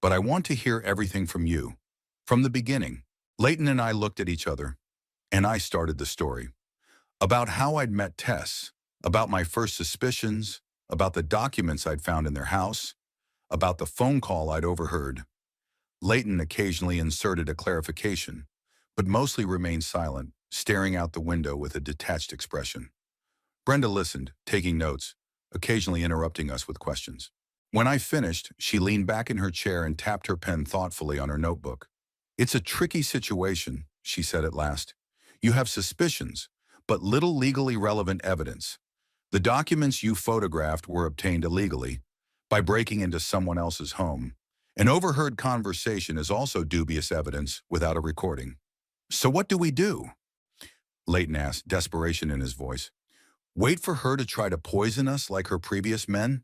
but I want to hear everything from you. From the beginning." Leighton and I looked at each other, and I started the story. About how I'd met Tess, about my first suspicions, about the documents I'd found in their house, about the phone call I'd overheard. Leighton occasionally inserted a clarification, but mostly remained silent, staring out the window with a detached expression. Brenda listened, taking notes, occasionally interrupting us with questions. When I finished, she leaned back in her chair and tapped her pen thoughtfully on her notebook. "It's a tricky situation," she said at last. "You have suspicions, but little legally relevant evidence. The documents you photographed were obtained illegally, by breaking into someone else's home. An overheard conversation is also dubious evidence without a recording. So what do we do?" Leighton asked, desperation in his voice. "Wait for her to try to poison us like her previous men?"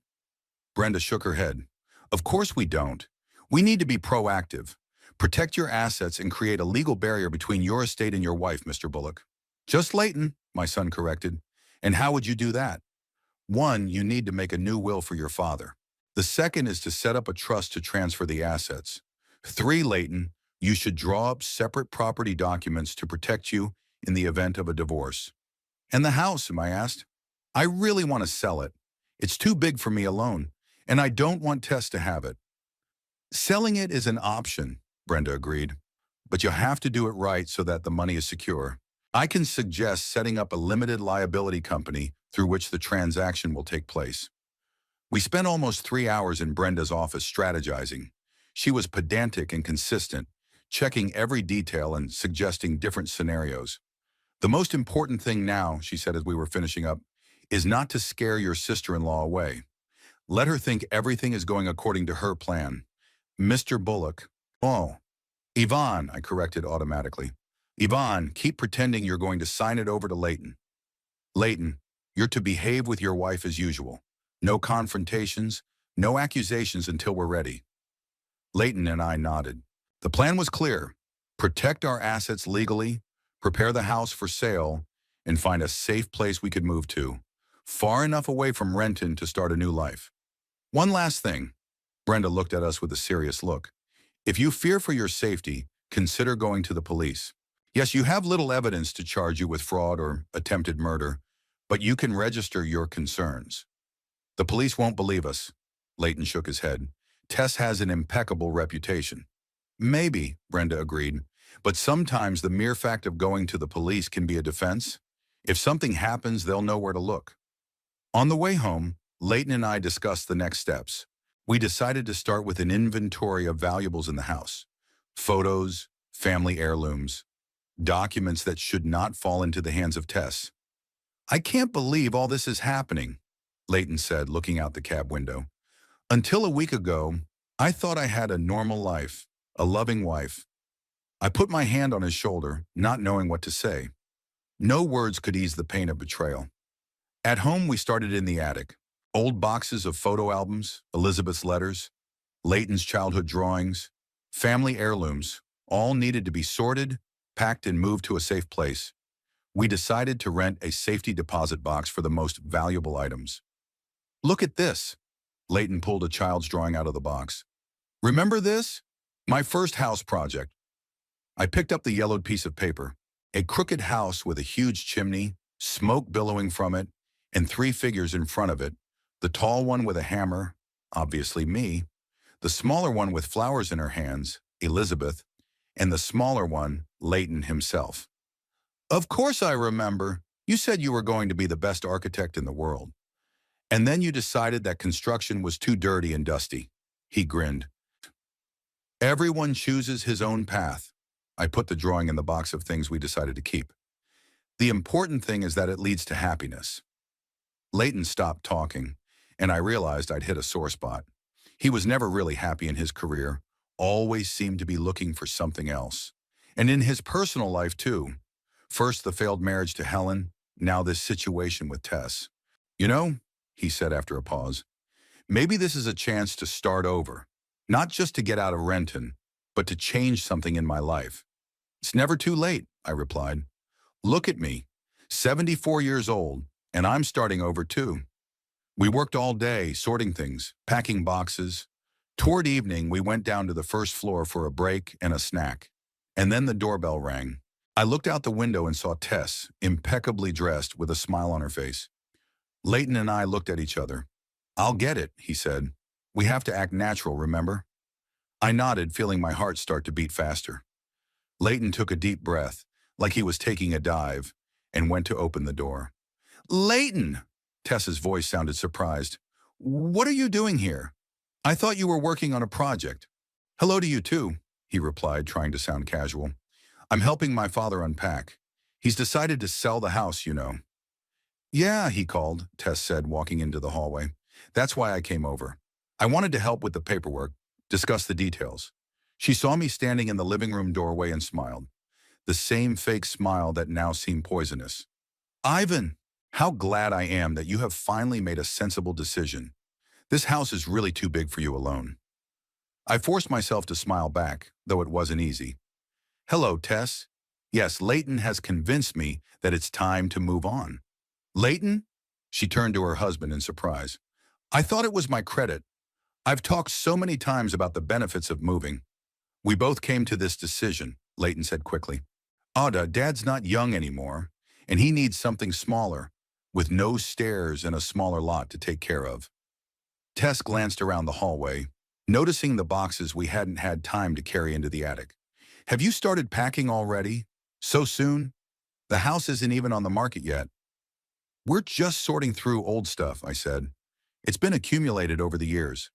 Brenda shook her head. "Of course we don't. We need to be proactive. Protect your assets and create a legal barrier between your estate and your wife, Mr. Bullock." "Just Leighton," my son corrected. "And how would you do that?" "One, you need to make a new will for your father. The second is to set up a trust to transfer the assets. 3, Leighton, you should draw up separate property documents to protect you in the event of a divorce." "And the house?" I asked. "I really want to sell it. It's too big for me alone, and I don't want Tess to have it." "Selling it is an option," Brenda agreed, "but you have to do it right so that the money is secure. I can suggest setting up a limited liability company through which the transaction will take place." We spent almost 3 hours in Brenda's office strategizing. She was pedantic and consistent, checking every detail and suggesting different scenarios. "The most important thing now," she said as we were finishing up, "is not to scare your sister-in-law away. Let her think everything is going according to her plan. Mr. Bullock." "Oh, Yvonne," I corrected automatically. "Yvonne, keep pretending you're going to sign it over to Leighton. Leighton, you're to behave with your wife as usual. No confrontations, no accusations until we're ready." Leighton and I nodded. The plan was clear: protect our assets legally, prepare the house for sale, and find a safe place we could move to, far enough away from Renton to start a new life. "One last thing." Brenda looked at us with a serious look. "If you fear for your safety, consider going to the police. Yes, you have little evidence to charge you with fraud or attempted murder, but you can register your concerns." "The police won't believe us." Leighton shook his head. "Tess has an impeccable reputation." "Maybe," Brenda agreed, "but sometimes the mere fact of going to the police can be a defense. If something happens, they'll know where to look." On the way home, Leighton and I discussed the next steps. We decided to start with an inventory of valuables in the house: photos, family heirlooms, documents that should not fall into the hands of Tess. "I can't believe all this is happening," Leighton said, looking out the cab window. "Until a week ago, I thought I had a normal life, a loving wife." I put my hand on his shoulder, not knowing what to say. No words could ease the pain of betrayal. At home, we started in the attic. Old boxes of photo albums, Elizabeth's letters, Leighton's childhood drawings, family heirlooms, all needed to be sorted, packed, and moved to a safe place. We decided to rent a safety deposit box for the most valuable items. "Look at this." Leighton pulled a child's drawing out of the box. "Remember this? My first house project." I picked up the yellowed piece of paper. A crooked house with a huge chimney, smoke billowing from it, and three figures in front of it. The tall one with a hammer, obviously me. The smaller one with flowers in her hands, Elizabeth. And the smaller one, Leighton himself. Of course I remember. You said you were going to be the best architect in the world. And then you decided that construction was too dirty and dusty. He grinned. Everyone chooses his own path. I put the drawing in the box of things we decided to keep. The important thing is that it leads to happiness. Leighton stopped talking, and I realized I'd hit a sore spot. He was never really happy in his career, always seemed to be looking for something else. And in his personal life, too. First, the failed marriage to Helen, now this situation with Tess. You know, he said after a pause, maybe this is a chance to start over. Not just to get out of Renton, but to change something in my life. It's never too late, I replied. Look at me, 74 years old, and I'm starting over too. We worked all day, sorting things, packing boxes. Toward evening, we went down to the first floor for a break and a snack. And then the doorbell rang. I looked out the window and saw Tess, impeccably dressed with a smile on her face. Leighton and I looked at each other. I'll get it, he said. We have to act natural, remember? I nodded, feeling my heart start to beat faster. Leighton took a deep breath, like he was taking a dive, and went to open the door. Leighton! Tess's voice sounded surprised. What are you doing here? I thought you were working on a project. Hello to you too, he replied, trying to sound casual. I'm helping my father unpack. He's decided to sell the house, you know. Yeah, he called, Tess said, walking into the hallway. That's why I came over. I wanted to help with the paperwork, discuss the details. She saw me standing in the living room doorway and smiled. The same fake smile that now seemed poisonous. Ivan, how glad I am that you have finally made a sensible decision. This house is really too big for you alone. I forced myself to smile back, though it wasn't easy. Hello, Tess. Yes, Leighton has convinced me that it's time to move on. Leighton? She turned to her husband in surprise. I thought it was my credit. I've talked so many times about the benefits of moving. We both came to this decision, Leighton said quickly. Ada, Dad's not young anymore, and he needs something smaller, with no stairs and a smaller lot to take care of. Tess glanced around the hallway, noticing the boxes we hadn't had time to carry into the attic. Have you started packing already? So soon? The house isn't even on the market yet. We're just sorting through old stuff, I said. It's been accumulated over the years.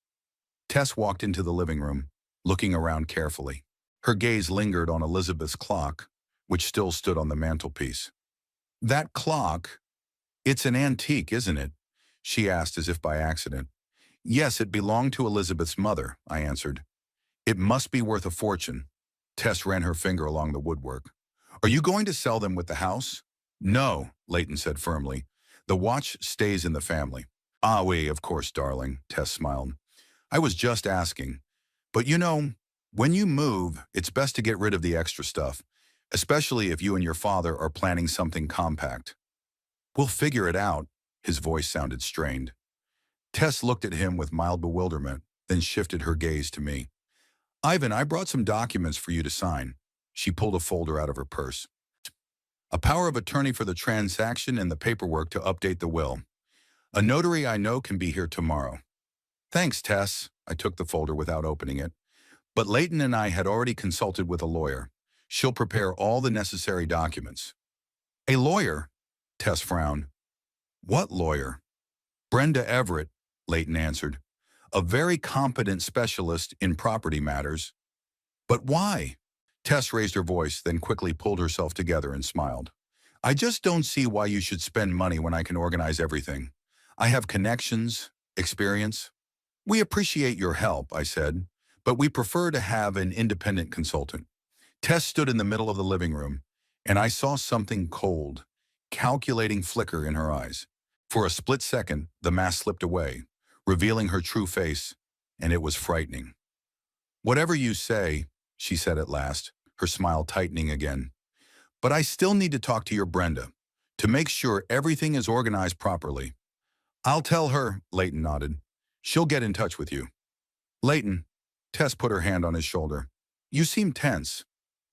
Tess walked into the living room, looking around carefully. Her gaze lingered on Elizabeth's clock, which still stood on the mantelpiece. That clock? It's an antique, isn't it? She asked as if by accident. Yes, it belonged to Elizabeth's mother, I answered. It must be worth a fortune. Tess ran her finger along the woodwork. Are you going to sell them with the house? No, Leighton said firmly. The watch stays in the family. Ah, oui, of course, darling, Tess smiled. I was just asking. But you know, when you move, it's best to get rid of the extra stuff, especially if you and your father are planning something compact. We'll figure it out. His voice sounded strained. Tess looked at him with mild bewilderment, then shifted her gaze to me. Ivan, I brought some documents for you to sign. She pulled a folder out of her purse. A power of attorney for the transaction and the paperwork to update the will. A notary I know can be here tomorrow. Thanks, Tess. I took the folder without opening it. But Leighton and I had already consulted with a lawyer. She'll prepare all the necessary documents. A lawyer? Tess frowned. What lawyer? Brenda Everett, Leighton answered. A very competent specialist in property matters. But why? Tess raised her voice, then quickly pulled herself together and smiled. I just don't see why you should spend money when I can organize everything. I have connections, experience. We appreciate your help, I said, but we prefer to have an independent consultant. Tess stood in the middle of the living room, and I saw something cold, calculating flicker in her eyes. For a split second, the mask slipped away, revealing her true face, and it was frightening. Whatever you say, she said at last, her smile tightening again. But I still need to talk to your Brenda, to make sure everything is organized properly. I'll tell her, Leighton nodded. She'll get in touch with you. Leighton, Tess put her hand on his shoulder. You seem tense.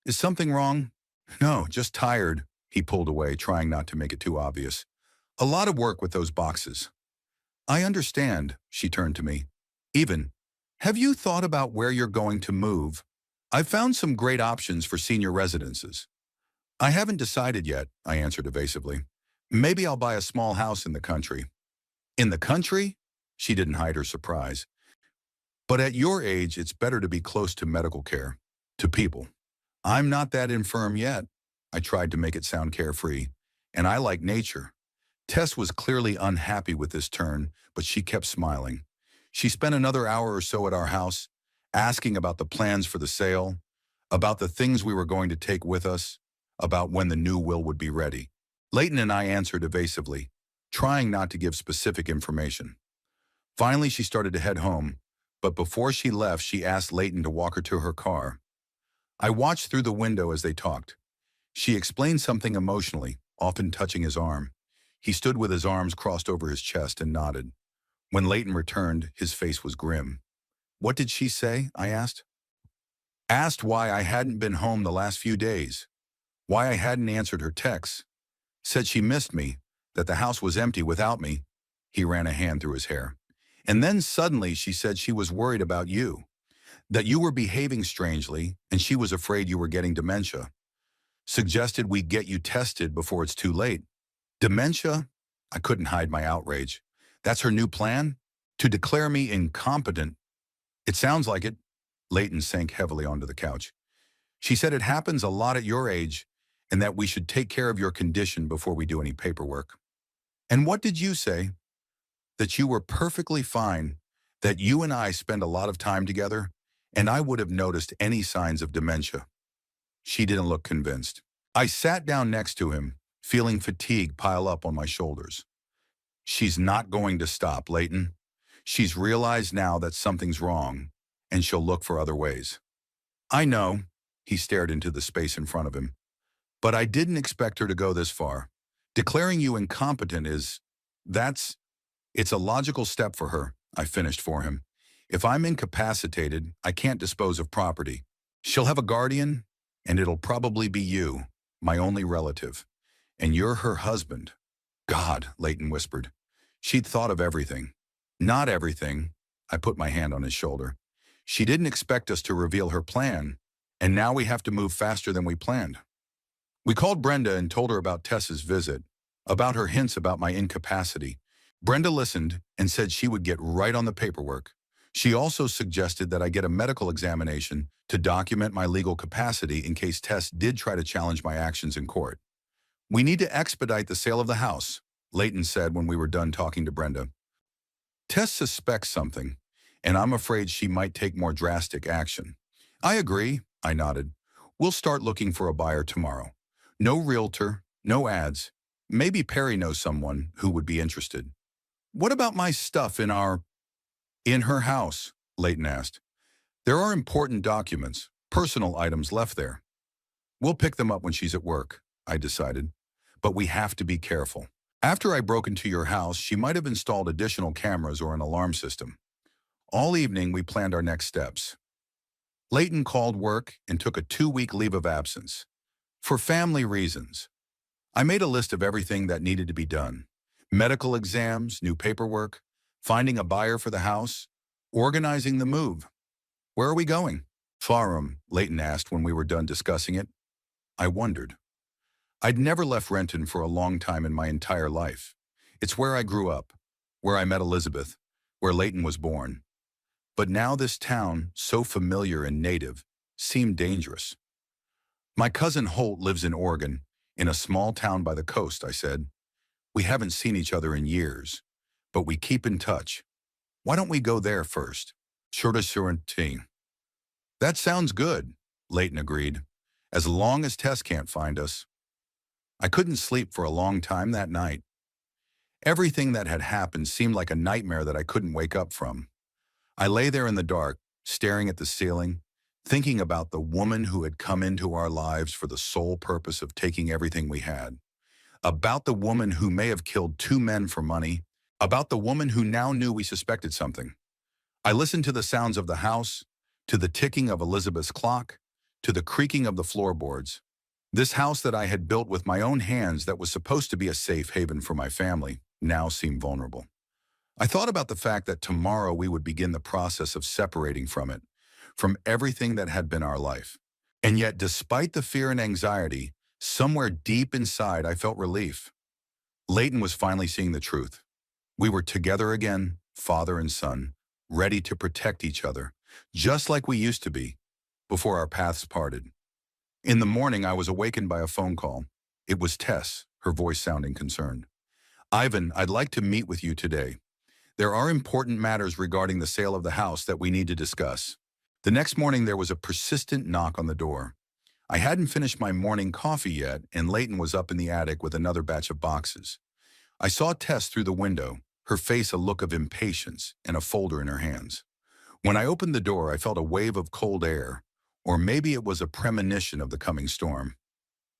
Is something wrong? No, just tired. He pulled away, trying not to make it too obvious. A lot of work with those boxes. I understand, she turned to me. Even, have you thought about where you're going to move? I've found some great options for senior residences. I haven't decided yet, I answered evasively. Maybe I'll buy a small house in the country. In the country? She didn't hide her surprise. But at your age, it's better to be close to medical care, to people. I'm not that infirm yet. I tried to make it sound carefree. And I like nature. Tess was clearly unhappy with this turn, but she kept smiling. She spent another hour or so at our house, asking about the plans for the sale, about the things we were going to take with us, about when the new will would be ready. Leighton and I answered evasively, trying not to give specific information. Finally, she started to head home, but before she left, she asked Leighton to walk her to her car. I watched through the window as they talked. She explained something emotionally, often touching his arm. He stood with his arms crossed over his chest and nodded. When Leighton returned, his face was grim. What did she say? I asked. Asked why I hadn't been home the last few days, why I hadn't answered her texts. Said she missed me, that the house was empty without me. He ran a hand through his hair. And then suddenly she said she was worried about you, that you were behaving strangely and she was afraid you were getting dementia. Suggested we get you tested before it's too late. Dementia? I couldn't hide my outrage. That's her new plan? To declare me incompetent? It sounds like it. Leighton sank heavily onto the couch. She said it happens a lot at your age and that we should take care of your condition before we do any paperwork. And what did you say? That you were perfectly fine, that you and I spend a lot of time together, and I would have noticed any signs of dementia. She didn't look convinced. I sat down next to him, feeling fatigue pile up on my shoulders. She's not going to stop, Leighton. She's realized now that something's wrong, and she'll look for other ways. I know, he stared into the space in front of him, but I didn't expect her to go this far. Declaring you incompetent it's a logical step for her, I finished for him. If I'm incapacitated, I can't dispose of property. She'll have a guardian, and it'll probably be you, my only relative. And you're her husband. God, Leighton whispered. She'd thought of everything. Not everything. I put my hand on his shoulder. She didn't expect us to reveal her plan, and now we have to move faster than we planned. We called Brenda and told her about Tess's visit, about her hints about my incapacity. Brenda listened and said she would get right on the paperwork. She also suggested that I get a medical examination to document my legal capacity in case Tess did try to challenge my actions in court. We need to expedite the sale of the house, Leighton said when we were done talking to Brenda. Tess suspects something, and I'm afraid she might take more drastic action. I agree, I nodded. We'll start looking for a buyer tomorrow. No realtor, no ads. Maybe Perry knows someone who would be interested. What about my stuff in her house? Leighton asked. There are important documents, personal items left there. We'll pick them up when she's at work, I decided. But we have to be careful. After I broke into your house, she might have installed additional cameras or an alarm system. All evening, we planned our next steps. Leighton called work and took a 2-week leave of absence. For family reasons. I made a list of everything that needed to be done. Medical exams, new paperwork, finding a buyer for the house, organizing the move. Where are we going? Farham, Leighton asked when we were done discussing it. I wondered. I'd never left Renton for a long time in my entire life. It's where I grew up, where I met Elizabeth, where Leighton was born. But now this town, so familiar and native, seemed dangerous. My cousin Holt lives in Oregon, in a small town by the coast, I said. We haven't seen each other in years, but we keep in touch. Why don't we go there first? Storytime. That sounds good, Leighton agreed, as long as Tess can't find us. I couldn't sleep for a long time that night. Everything that had happened seemed like a nightmare that I couldn't wake up from. I lay there in the dark, staring at the ceiling, thinking about the woman who had come into our lives for the sole purpose of taking everything we had. About the woman who may have killed 2 men for money, about the woman who now knew we suspected something. I listened to the sounds of the house, to the ticking of Elizabeth's clock, to the creaking of the floorboards. This house that I had built with my own hands that was supposed to be a safe haven for my family now seemed vulnerable. I thought about the fact that tomorrow we would begin the process of separating from it, from everything that had been our life. And yet, despite the fear and anxiety, somewhere deep inside I felt relief. Leighton was finally seeing the truth. We were together again, father and son, ready to protect each other, just like we used to be, before our paths parted. In the morning, I was awakened by a phone call. It was Tess, her voice sounding concerned. "Ivan, I'd like to meet with you today. There are important matters regarding the sale of the house that we need to discuss." The next morning, there was a persistent knock on the door. I hadn't finished my morning coffee yet, and Leighton was up in the attic with another batch of boxes. I saw Tess through the window, her face a look of impatience and a folder in her hands. When I opened the door, I felt a wave of cold air, or maybe it was a premonition of the coming storm.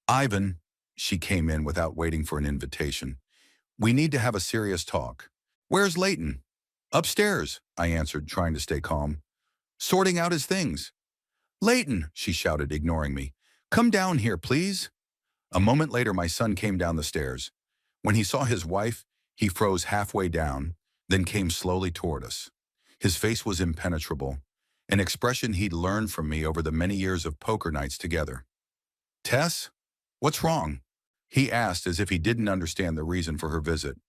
"Ivan," she came in without waiting for an invitation. "We need to have a serious talk." "Where's Leighton?" "Upstairs," I answered, trying to stay calm. "Sorting out his things." "Leighton," she shouted, ignoring me. "Come down here, please." A moment later, my son came down the stairs. When he saw his wife, he froze halfway down, then came slowly toward us. His face was impenetrable, an expression he'd learned from me over the many years of poker nights together. "Tess, what's wrong?" he asked as if he didn't understand the reason for her visit.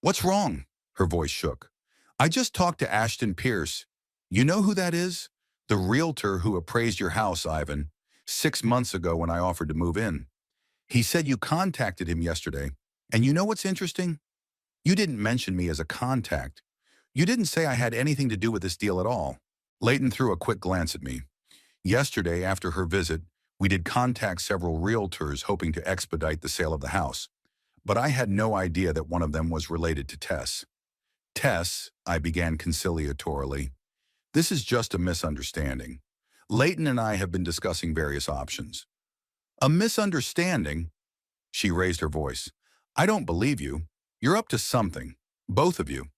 "What's wrong?" Her voice shook. "I just talked to Ashton Pierce. You know who that is? The realtor who appraised your house, Ivan, 6 months ago when I offered to move in. He said you contacted him yesterday. And you know what's interesting? You didn't mention me as a contact. You didn't say I had anything to do with this deal at all." Leighton threw a quick glance at me. "Yesterday, after her visit, we did contact several realtors hoping to expedite the sale of the house. But I had no idea that one of them was related to Tess." "Tess," I began conciliatorily, "this is just a misunderstanding. Leighton and I have been discussing various options." "A misunderstanding?" She raised her voice. "I don't believe you. You're up to something. Both of you."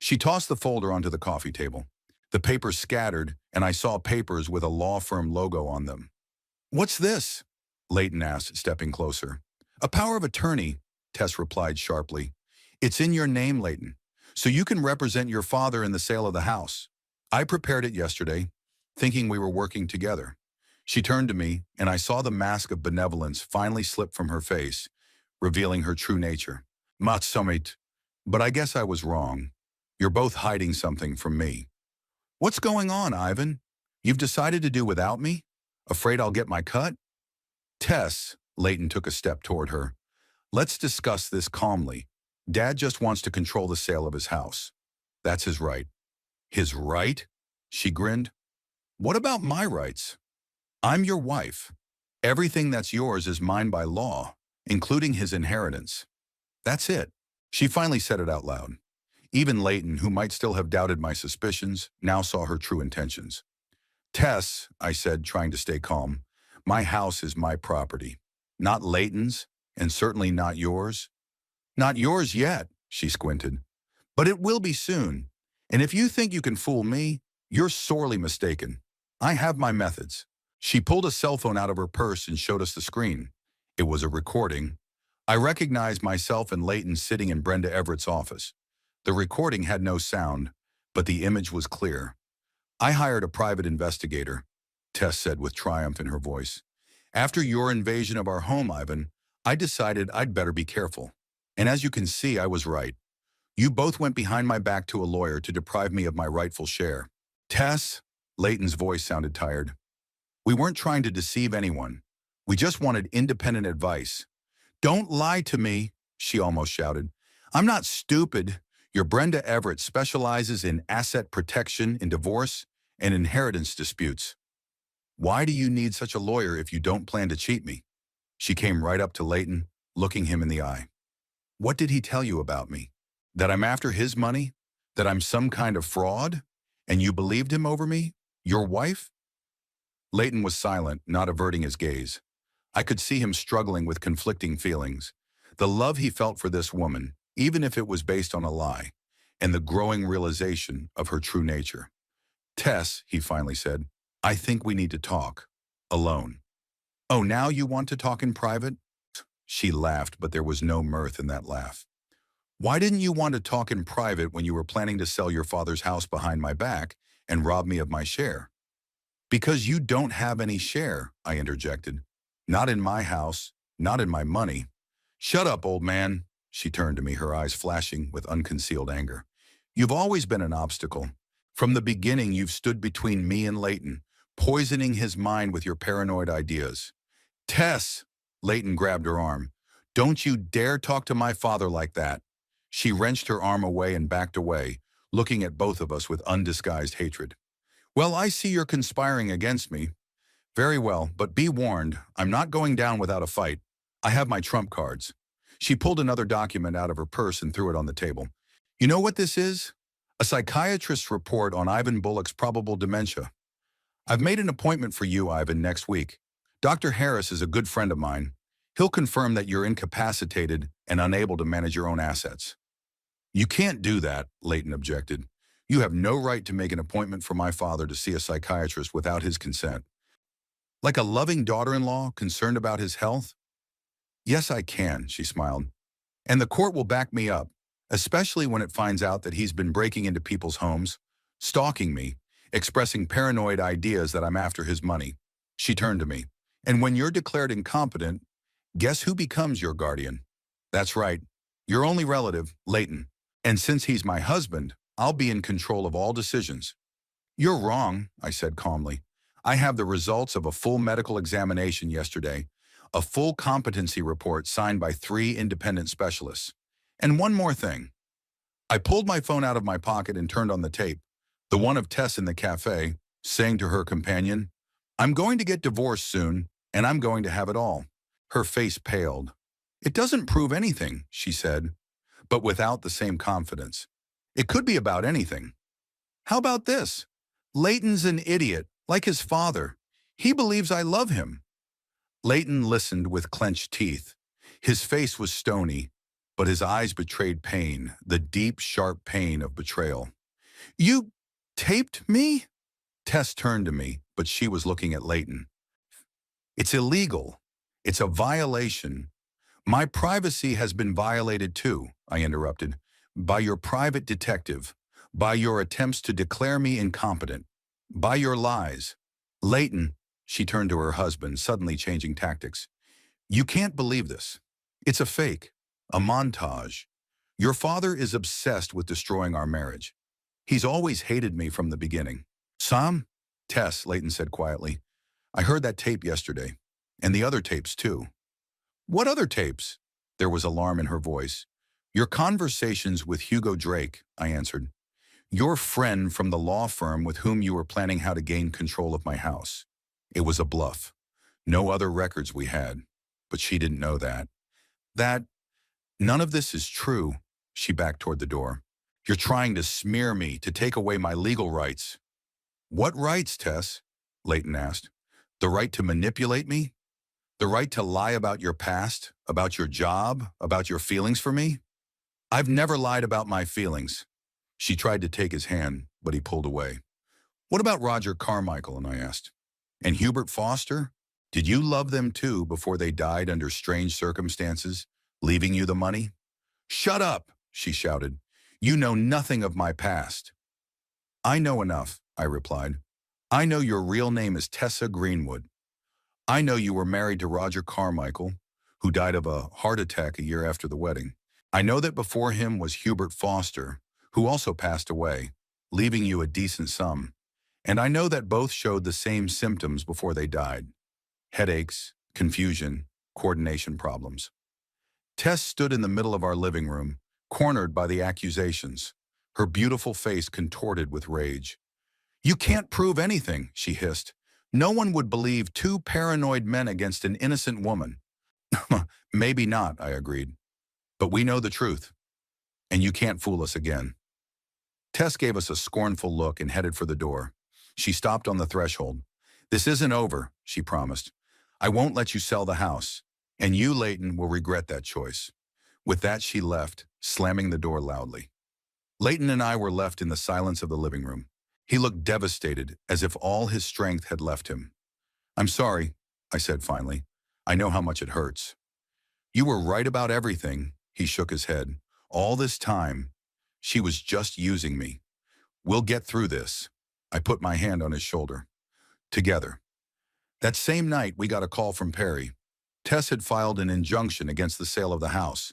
She tossed the folder onto the coffee table. The papers scattered, and I saw papers with a law firm logo on them. "What's this?" Leighton asked, stepping closer. "A power of attorney," Tess replied sharply. "It's in your name, Leighton, so you can represent your father in the sale of the house. I prepared it yesterday, thinking we were working together." She turned to me, and I saw the mask of benevolence finally slip from her face, revealing her true nature. "Matsumit, but I guess I was wrong. You're both hiding something from me." "What's going on, Ivan? You've decided to do without me? Afraid I'll get my cut?" "Tess," Leighton took a step toward her, "let's discuss this calmly. Dad just wants to control the sale of his house. That's his right." "His right?" She grinned. "What about my rights? I'm your wife. Everything that's yours is mine by law, including his inheritance. That's it." She finally said it out loud. Even Leighton, who might still have doubted my suspicions, now saw her true intentions. "Tess," I said, trying to stay calm, "my house is my property. Not Leighton's, and certainly not yours." "Not yours yet," she squinted. "But it will be soon. And if you think you can fool me, you're sorely mistaken. I have my methods." She pulled a cell phone out of her purse and showed us the screen. It was a recording. I recognized myself and Leighton sitting in Brenda Everett's office. The recording had no sound, but the image was clear. "I hired a private investigator," Tess said with triumph in her voice. "After your invasion of our home, Ivan, I decided I'd better be careful. And as you can see, I was right. You both went behind my back to a lawyer to deprive me of my rightful share." "Tess," Leighton's voice sounded tired, "we weren't trying to deceive anyone. We just wanted independent advice." "Don't lie to me," she almost shouted. "I'm not stupid. Your Brenda Everett specializes in asset protection in divorce and inheritance disputes. Why do you need such a lawyer if you don't plan to cheat me?" She came right up to Leighton, looking him in the eye. "What did he tell you about me? That I'm after his money? That I'm some kind of fraud? And you believed him over me? Your wife?" Leighton was silent, not averting his gaze. I could see him struggling with conflicting feelings. The love he felt for this woman, even if it was based on a lie, and the growing realization of her true nature. "Tess," he finally said, "I think we need to talk." alone. Oh, now you want to talk in private? She laughed, but there was no mirth in that laugh. Why didn't you want to talk in private when you were planning to sell your father's house behind my back and rob me of my share? Because you don't have any share, I interjected. Not in my house, not in my money. Shut up, old man. She turned to me, her eyes flashing with unconcealed anger. You've always been an obstacle. From the beginning, you've stood between me and Leighton, poisoning his mind with your paranoid ideas. Tess, Leighton grabbed her arm. Don't you dare talk to my father like that. She wrenched her arm away and backed away, looking at both of us with undisguised hatred. Well, I see you're conspiring against me. Very well, but be warned, I'm not going down without a fight. I have my trump cards. She pulled another document out of her purse and threw it on the table. You know what this is? A psychiatrist's report on Ivan Bullock's probable dementia. I've made an appointment for you, Ivan, next week. Dr. Harris is a good friend of mine. He'll confirm that you're incapacitated and unable to manage your own assets. You can't do that, Leighton objected. You have no right to make an appointment for my father to see a psychiatrist without his consent. Like a loving daughter-in-law concerned about his health? Yes, I can, she smiled. And the court will back me up, especially when it finds out that he's been breaking into people's homes, stalking me, expressing paranoid ideas that I'm after his money. She turned to me. And when you're declared incompetent, guess who becomes your guardian? That's right, your only relative, Leighton. And since he's my husband, I'll be in control of all decisions. You're wrong, I said calmly. I have the results of a full medical examination yesterday, a full competency report signed by 3 independent specialists. And one more thing. I pulled my phone out of my pocket and turned on the tape, the one of Tess in the cafe, saying to her companion, I'm going to get divorced soon, and I'm going to have it all. Her face paled. It doesn't prove anything, she said, but without the same confidence. It could be about anything. How about this? Leighton's an idiot, like his father. He believes I love him. Leighton listened with clenched teeth. His face was stony, but his eyes betrayed pain, the deep, sharp pain of betrayal. You taped me? Tess turned to me, but she was looking at Leighton. It's illegal. It's a violation. My privacy has been violated too, I interrupted, by your private detective, by your attempts to declare me incompetent, by your lies. Leighton, she turned to her husband, suddenly changing tactics. You can't believe this. It's a fake, a montage. Your father is obsessed with destroying our marriage. He's always hated me from the beginning. Sam? Tess, Leighton said quietly. I heard that tape yesterday, and the other tapes too. What other tapes? There was alarm in her voice. Your conversations with Hugo Drake, I answered. Your friend from the law firm with whom you were planning how to gain control of my house. It was a bluff. No other records we had. But she didn't know that. None of this is true. She backed toward the door. You're trying to smear me, to take away my legal rights. What rights, Tess? Leighton asked. The right to manipulate me? The right to lie about your past, about your job, about your feelings for me? I've never lied about my feelings. She tried to take his hand, but he pulled away. What about Roger Carmichael? And I asked. And Hubert Foster? Did you love them too before they died under strange circumstances, leaving you the money? Shut up, she shouted. You know nothing of my past. I know enough, I replied. I know your real name is Tessa Greenwood. I know you were married to Roger Carmichael, who died of a heart attack a year after the wedding. I know that before him was Hubert Foster, who also passed away, leaving you a decent sum. And I know that both showed the same symptoms before they died. Headaches, confusion, coordination problems. Tess stood in the middle of our living room, cornered by the accusations, her beautiful face contorted with rage. You can't prove anything, she hissed. No one would believe 2 paranoid men against an innocent woman. Maybe not, I agreed. But we know the truth, and you can't fool us again. Tess gave us a scornful look and headed for the door. She stopped on the threshold. This isn't over, she promised. I won't let you sell the house, and you, Leighton, will regret that choice. With that, she left, slamming the door loudly. Leighton and I were left in the silence of the living room. He looked devastated, as if all his strength had left him. I'm sorry, I said finally. I know how much it hurts. You were right about everything, he shook his head. All this time, she was just using me. We'll get through this. I put my hand on his shoulder. Together. That same night, we got a call from Perry. Tess had filed an injunction against the sale of the house,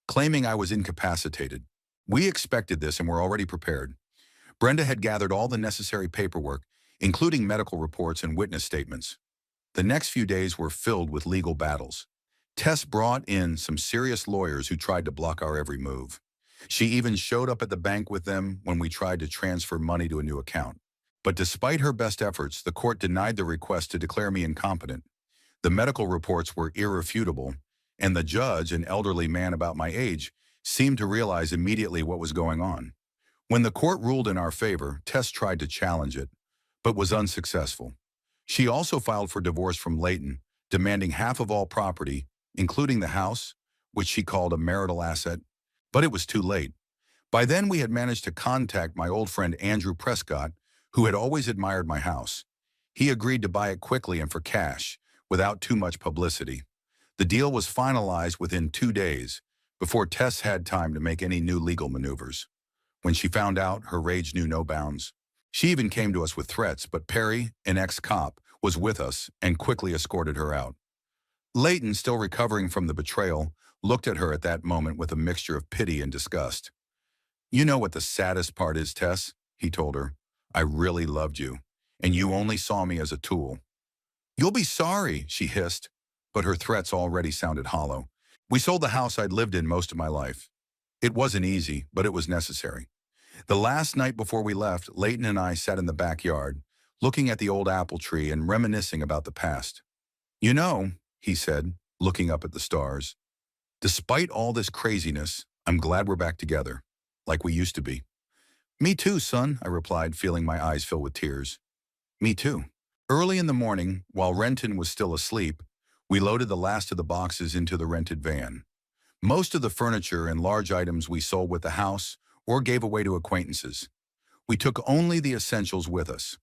claiming I was incapacitated. We expected this and were already prepared. Brenda had gathered all the necessary paperwork, including medical reports and witness statements. The next few days were filled with legal battles. Tess brought in some serious lawyers who tried to block our every move. She even showed up at the bank with them when we tried to transfer money to a new account. But despite her best efforts, the court denied the request to declare me incompetent. The medical reports were irrefutable, and the judge, an elderly man about my age, seemed to realize immediately what was going on. When the court ruled in our favor, Tess tried to challenge it, but was unsuccessful. She also filed for divorce from Leighton, demanding half of all property, including the house, which she called a marital asset, but it was too late. By then, we had managed to contact my old friend Andrew Prescott, who had always admired my house. He agreed to buy it quickly and for cash, without too much publicity. The deal was finalized within 2 days, before Tess had time to make any new legal maneuvers. When she found out, her rage knew no bounds. She even came to us with threats, but Perry, an ex-cop, was with us and quickly escorted her out. Leighton, still recovering from the betrayal, looked at her at that moment with a mixture of pity and disgust. You know what the saddest part is, Tess, he told her. I really loved you, and you only saw me as a tool. You'll be sorry, she hissed, but her threats already sounded hollow. We sold the house I'd lived in most of my life. It wasn't easy, but it was necessary. The last night before we left, Leighton and I sat in the backyard, looking at the old apple tree and reminiscing about the past. You know, he said, looking up at the stars, despite all this craziness, I'm glad we're back together, like we used to be. Me too, son, I replied, feeling my eyes fill with tears. Me too. Early in the morning, while Renton was still asleep, we loaded the last of the boxes into the rented van. Most of the furniture and large items we sold with the house or gave away to acquaintances. We took only the essentials with us: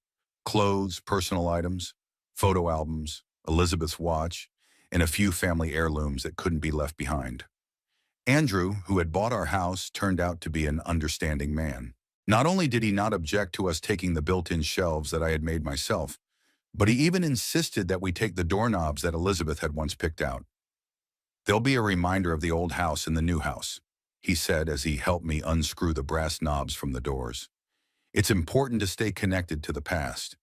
clothes, personal items, photo albums, Elizabeth's watch, and a few family heirlooms that couldn't be left behind. Andrew, who had bought our house, turned out to be an understanding man. Not only did he not object to us taking the built-in shelves that I had made myself, but he even insisted that we take the doorknobs that Elizabeth had once picked out. They'll be a reminder of the old house in the new house, he said as he helped me unscrew the brass knobs from the doors. It's important to stay connected to the past.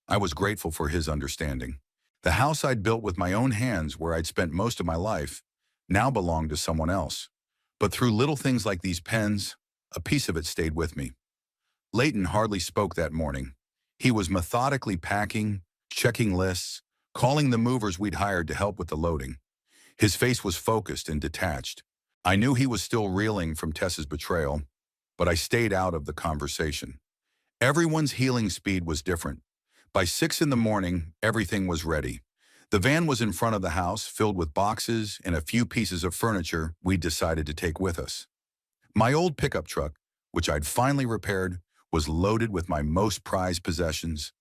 I was grateful for his understanding. The house I'd built with my own hands, where I'd spent most of my life, now belonged to someone else. But through little things like these pens, a piece of it stayed with me. Leighton hardly spoke that morning. He was methodically packing, checking lists, calling the movers we'd hired to help with the loading. His face was focused and detached. I knew he was still reeling from Tess's betrayal, but I stayed out of the conversation. Everyone's healing speed was different. By 6 in the morning, everything was ready. The van was in front of the house, filled with boxes and a few pieces of furniture we'd decided to take with us. My old pickup truck, which I'd finally repaired, was loaded with my most prized possessions: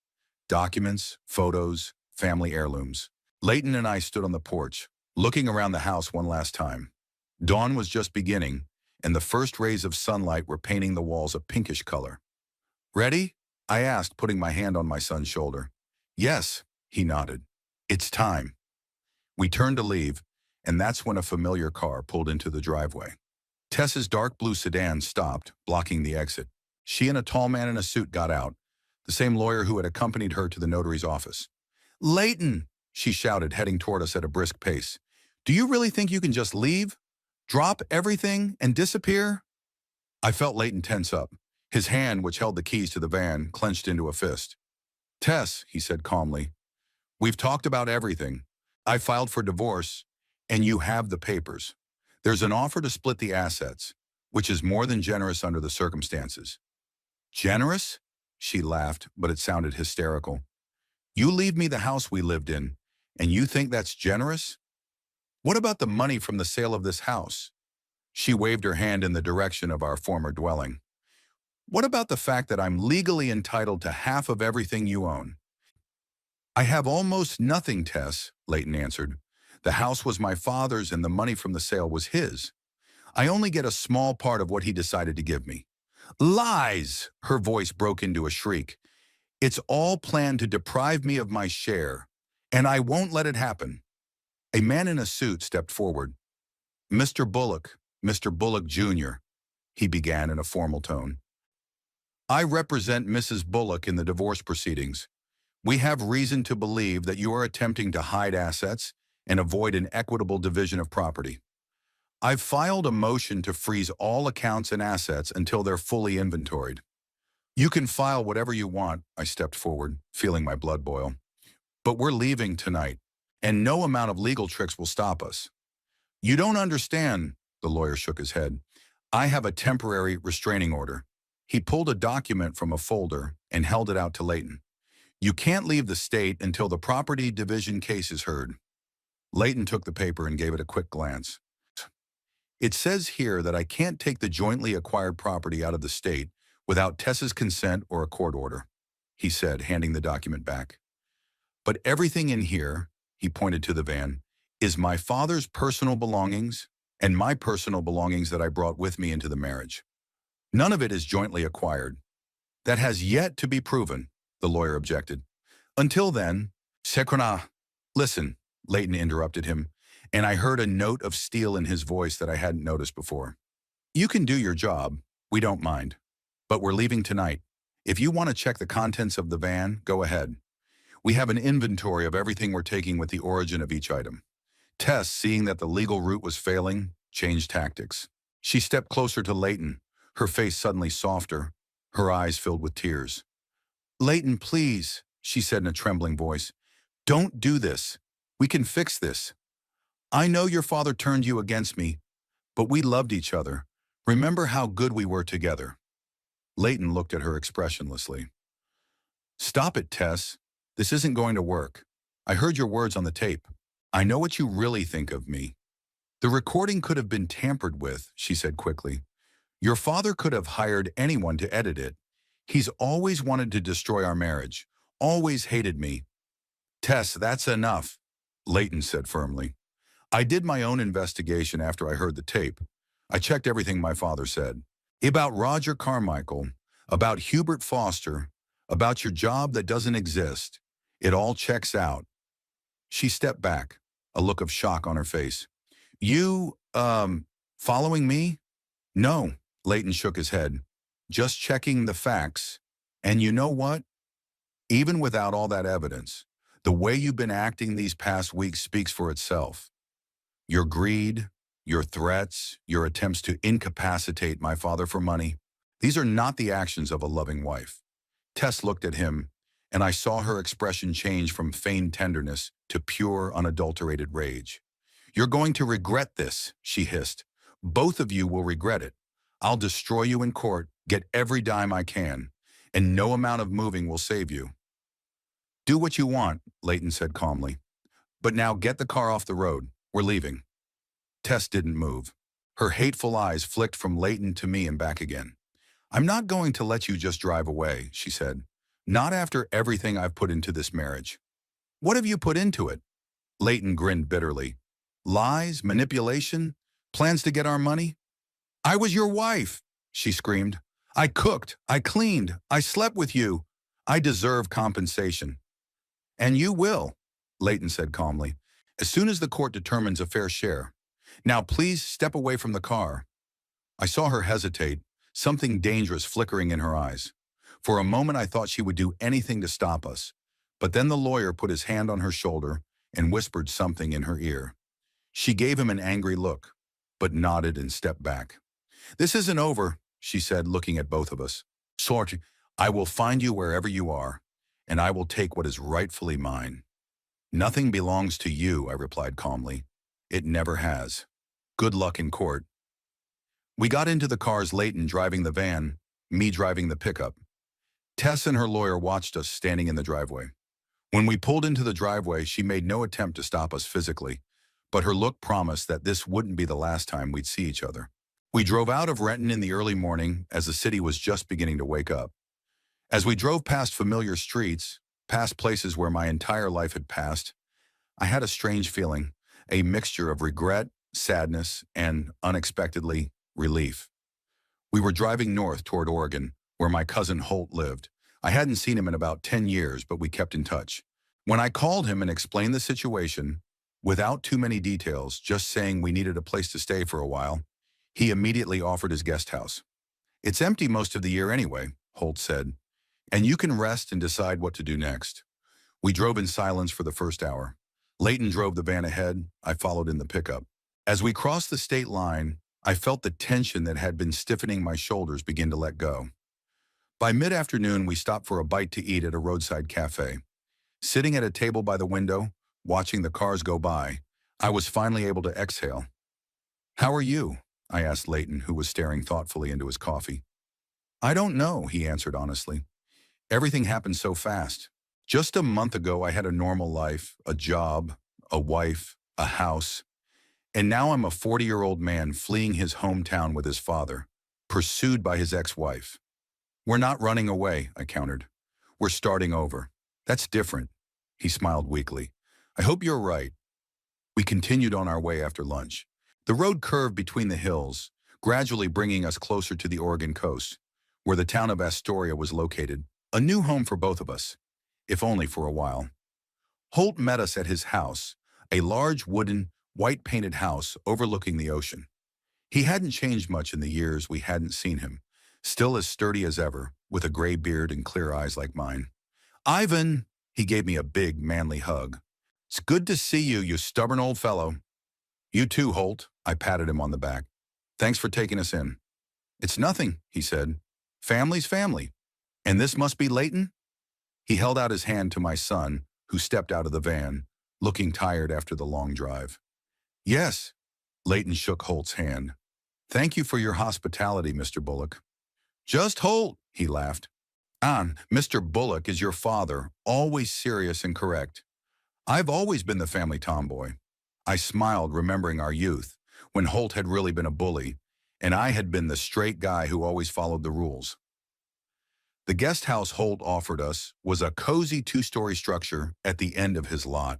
documents, photos, family heirlooms. Leighton and I stood on the porch, looking around the house one last time. Dawn was just beginning, and the first rays of sunlight were painting the walls a pinkish color. Ready? I asked, putting my hand on my son's shoulder. Yes, he nodded. It's time. We turned to leave, and that's when a familiar car pulled into the driveway. Tess's dark blue sedan stopped, blocking the exit. She and a tall man in a suit got out, the same lawyer who had accompanied her to the notary's office. Leighton, she shouted, heading toward us at a brisk pace. Do you really think you can just leave? Drop everything and disappear? I felt Leighton tense up. His hand, which held the keys to the van, clenched into a fist. Tess, he said calmly, we've talked about everything. I filed for divorce, and you have the papers. There's an offer to split the assets, which is more than generous under the circumstances. Generous? She laughed, but it sounded hysterical. You leave me the house we lived in, and you think that's generous? What about the money from the sale of this house? She waved her hand in the direction of our former dwelling. What about the fact that I'm legally entitled to half of everything you own? I have almost nothing, Tess, Leighton answered. The house was my father's and the money from the sale was his. I only get a small part of what he decided to give me. Lies! Her voice broke into a shriek. It's all planned to deprive me of my share, and I won't let it happen. A man in a suit stepped forward. Mr. Bullock Jr., he began in a formal tone. I represent Mrs. Bullock in the divorce proceedings. We have reason to believe that you are attempting to hide assets and avoid an equitable division of property. I've filed a motion to freeze all accounts and assets until they're fully inventoried. You can file whatever you want, I stepped forward, feeling my blood boil. But we're leaving tonight, and no amount of legal tricks will stop us. You don't understand, the lawyer shook his head. I have a temporary restraining order. He pulled a document from a folder and held it out to Leighton. You can't leave the state until the property division case is heard. Leighton took the paper and gave it a quick glance. It says here that I can't take the jointly acquired property out of the state without Tess's consent or a court order, he said, handing the document back. But everything in here, he pointed to the van, is my father's personal belongings and my personal belongings that I brought with me into the marriage. None of it is jointly acquired. That has yet to be proven, the lawyer objected. Until then, Sekrona, listen, Leighton interrupted him, and I heard a note of steel in his voice that I hadn't noticed before. You can do your job, we don't mind. But we're leaving tonight. If you want to check the contents of the van, go ahead. We have an inventory of everything we're taking with the origin of each item. Tess, seeing that the legal route was failing, changed tactics. She stepped closer to Leighton, her face suddenly softer, her eyes filled with tears. Leighton, please, she said in a trembling voice. Don't do this. We can fix this. I know your father turned you against me, but we loved each other. Remember how good we were together. Leighton looked at her expressionlessly. Stop it, Tess. This isn't going to work. I heard your words on the tape. I know what you really think of me. The recording could have been tampered with, she said quickly. Your father could have hired anyone to edit it. He's always wanted to destroy our marriage, always hated me. Tess, that's enough, Leighton said firmly. I did my own investigation after I heard the tape. I checked everything my father said. About Roger Carmichael, about Hubert Foster, about your job that doesn't exist. It all checks out. She stepped back, a look of shock on her face. You, following me? No, Leighton shook his head. Just checking the facts. And you know what? Even without all that evidence, the way you've been acting these past weeks speaks for itself. Your greed, your threats, your attempts to incapacitate my father for money, these are not the actions of a loving wife. Tess looked at him, and I saw her expression change from feigned tenderness to pure, unadulterated rage. You're going to regret this, she hissed. Both of you will regret it. I'll destroy you in court, get every dime I can, and no amount of moving will save you. Do what you want, Leighton said calmly. But now get the car off the road. We're leaving. Tess didn't move. Her hateful eyes flicked from Leighton to me and back again. I'm not going to let you just drive away, she said. Not after everything I've put into this marriage. What have you put into it? Leighton grinned bitterly. Lies, manipulation, plans to get our money? I was your wife, she screamed. I cooked, I cleaned, I slept with you. I deserve compensation. And you will, Leighton said calmly, as soon as the court determines a fair share. Now please step away from the car. I saw her hesitate, something dangerous flickering in her eyes. For a moment I thought she would do anything to stop us, but then the lawyer put his hand on her shoulder and whispered something in her ear. She gave him an angry look, but nodded and stepped back. This isn't over, she said, looking at both of us. Sorry, I will find you wherever you are, and I will take what is rightfully mine. Nothing belongs to you, I replied calmly. It never has. Good luck in court. We got into the cars, Leighton driving the van, me driving the pickup. Tess and her lawyer watched us standing in the driveway. When we pulled into the driveway, she made no attempt to stop us physically, but her look promised that this wouldn't be the last time we'd see each other. We drove out of Renton in the early morning as the city was just beginning to wake up. As we drove past familiar streets, past places where my entire life had passed, I had a strange feeling, a mixture of regret, sadness, and, unexpectedly, relief. We were driving north toward Oregon, where my cousin Holt lived. I hadn't seen him in about 10 years, but we kept in touch. When I called him and explained the situation, without too many details, just saying we needed a place to stay for a while, he immediately offered his guest house. "It's empty most of the year anyway," Holt said, "and you can rest and decide what to do next." We drove in silence for the first hour. Leighton drove the van ahead. I followed in the pickup. As we crossed the state line, I felt the tension that had been stiffening my shoulders begin to let go. By mid-afternoon, we stopped for a bite to eat at a roadside cafe. Sitting at a table by the window, watching the cars go by, I was finally able to exhale. "How are you?" I asked Leighton, who was staring thoughtfully into his coffee. "I don't know," he answered honestly. "Everything happened so fast. Just a month ago, I had a normal life, a job, a wife, a house, and now I'm a 40-year-old man fleeing his hometown with his father, pursued by his ex-wife." "We're not running away," I countered. "We're starting over. That's different." He smiled weakly. "I hope you're right." We continued on our way after lunch. The road curved between the hills, gradually bringing us closer to the Oregon coast, where the town of Astoria was located, a new home for both of us, if only for a while. Holt met us at his house, a large wooden, white-painted house overlooking the ocean. He hadn't changed much in the years we hadn't seen him, still as sturdy as ever, with a gray beard and clear eyes like mine. "Ivan!" He gave me a big, manly hug. "It's good to see you, you stubborn old fellow." "You too, Holt." I patted him on the back. "Thanks for taking us in." "It's nothing," he said. "Family's family. And this must be Leighton?" He held out his hand to my son, who stepped out of the van, looking tired after the long drive. "Yes." Leighton shook Holt's hand. "Thank you for your hospitality, Mr. Bullock." "Just Holt," he laughed. Mr. Bullock is your father, always serious and correct. I've always been the family tomboy." I smiled, remembering our youth, when Holt had really been a bully, and I had been the straight guy who always followed the rules. The guest house Holt offered us was a cozy two-story structure at the end of his lot.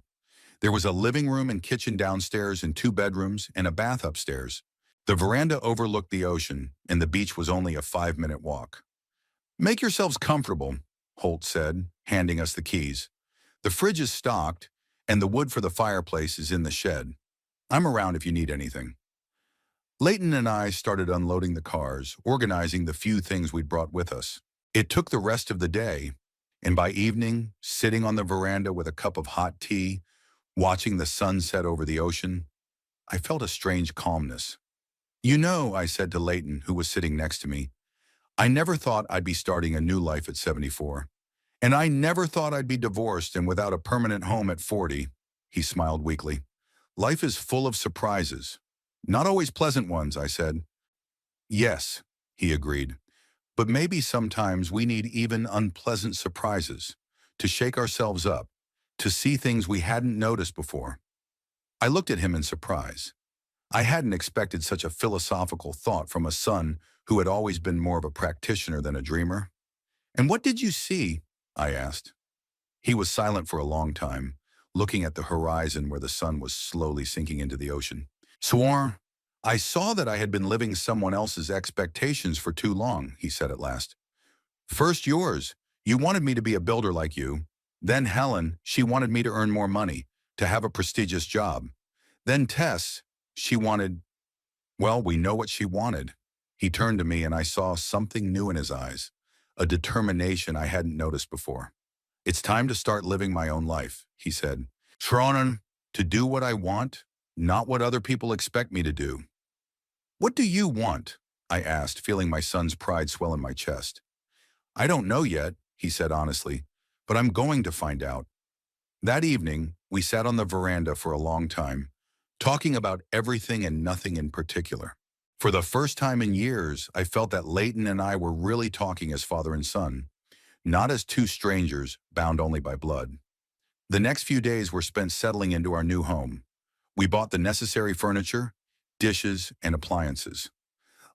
There was a living room and kitchen downstairs and 2 bedrooms and a bath upstairs. The veranda overlooked the ocean, and the beach was only a 5-minute walk. "Make yourselves comfortable," Holt said, handing us the keys. "The fridge is stocked, and the wood for the fireplace is in the shed. I'm around if you need anything." Leighton and I started unloading the cars, organizing the few things we'd brought with us. It took the rest of the day, and by evening, sitting on the veranda with a cup of hot tea, watching the sun set over the ocean, I felt a strange calmness. "You know," I said to Leighton, who was sitting next to me, "I never thought I'd be starting a new life at 74. And I never thought I'd be divorced and without a permanent home at 40. He smiled weakly. "Life is full of surprises. Not always pleasant ones," I said. "Yes," he agreed. "But maybe sometimes we need even unpleasant surprises to shake ourselves up, to see things we hadn't noticed before." I looked at him in surprise. I hadn't expected such a philosophical thought from a son who had always been more of a practitioner than a dreamer. "And what did you see?" I asked. He was silent for a long time, looking at the horizon where the sun was slowly sinking into the ocean. "Swore, I saw that I had been living someone else's expectations for too long," he said at last. "First yours. You wanted me to be a builder like you. Then Helen, she wanted me to earn more money, to have a prestigious job. Then Tess, she wanted, well, we know what she wanted." He turned to me and I saw something new in his eyes, a determination I hadn't noticed before. "It's time to start living my own life," he said. "Tronen, to do what I want, not what other people expect me to do." "What do you want?" I asked, feeling my son's pride swell in my chest. "I don't know yet," he said honestly, "but I'm going to find out." That evening, we sat on the veranda for a long time, talking about everything and nothing in particular. For the first time in years, I felt that Leighton and I were really talking as father and son, not as two strangers bound only by blood. The next few days were spent settling into our new home. We bought the necessary furniture, dishes, and appliances.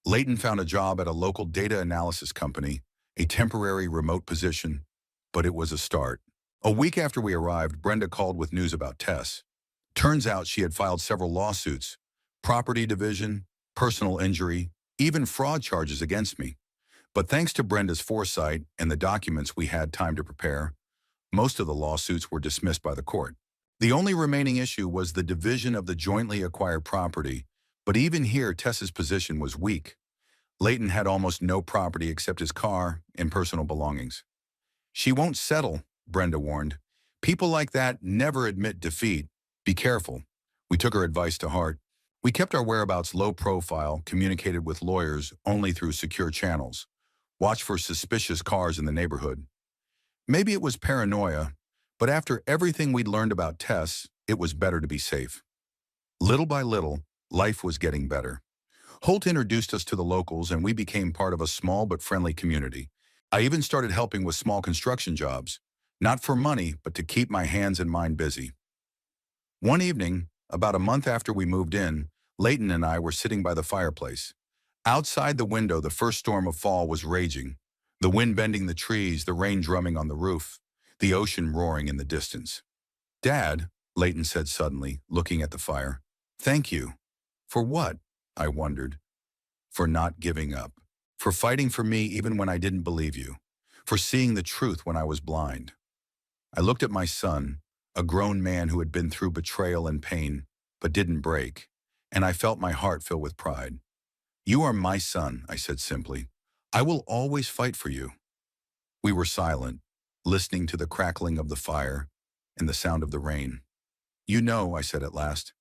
Leighton found a job at a local data analysis company, a temporary remote position, but it was a start. A week after we arrived, Brenda called with news about Tess. Turns out she had filed several lawsuits, property division, personal injury, even fraud charges against me. But thanks to Brenda's foresight and the documents we had time to prepare, most of the lawsuits were dismissed by the court. The only remaining issue was the division of the jointly acquired property, but even here Tess's position was weak. Leighton had almost no property except his car and personal belongings. She won't settle, Brenda warned. People like that never admit defeat. Be careful. We took her advice to heart. We kept our whereabouts low profile, communicated with lawyers only through secure channels. Watched for suspicious cars in the neighborhood. Maybe it was paranoia, but after everything we'd learned about Tess, it was better to be safe. Little by little, life was getting better. Holt introduced us to the locals and we became part of a small but friendly community. I even started helping with small construction jobs, not for money, but to keep my hands and mind busy. One evening, about a month after we moved in, Leighton and I were sitting by the fireplace. Outside the window, the first storm of fall was raging, the wind bending the trees, the rain drumming on the roof, the ocean roaring in the distance. "Dad," Leighton said suddenly, looking at the fire. "Thank you." "For what?" I wondered. "For not giving up. For fighting for me even when I didn't believe you. For seeing the truth when I was blind." I looked at my son, a grown man who had been through betrayal and pain, but didn't break, and I felt my heart fill with pride. "You are my son," I said simply. "I will always fight for you." We were silent, listening to the crackling of the fire and the sound of the rain. "You know," I said at last,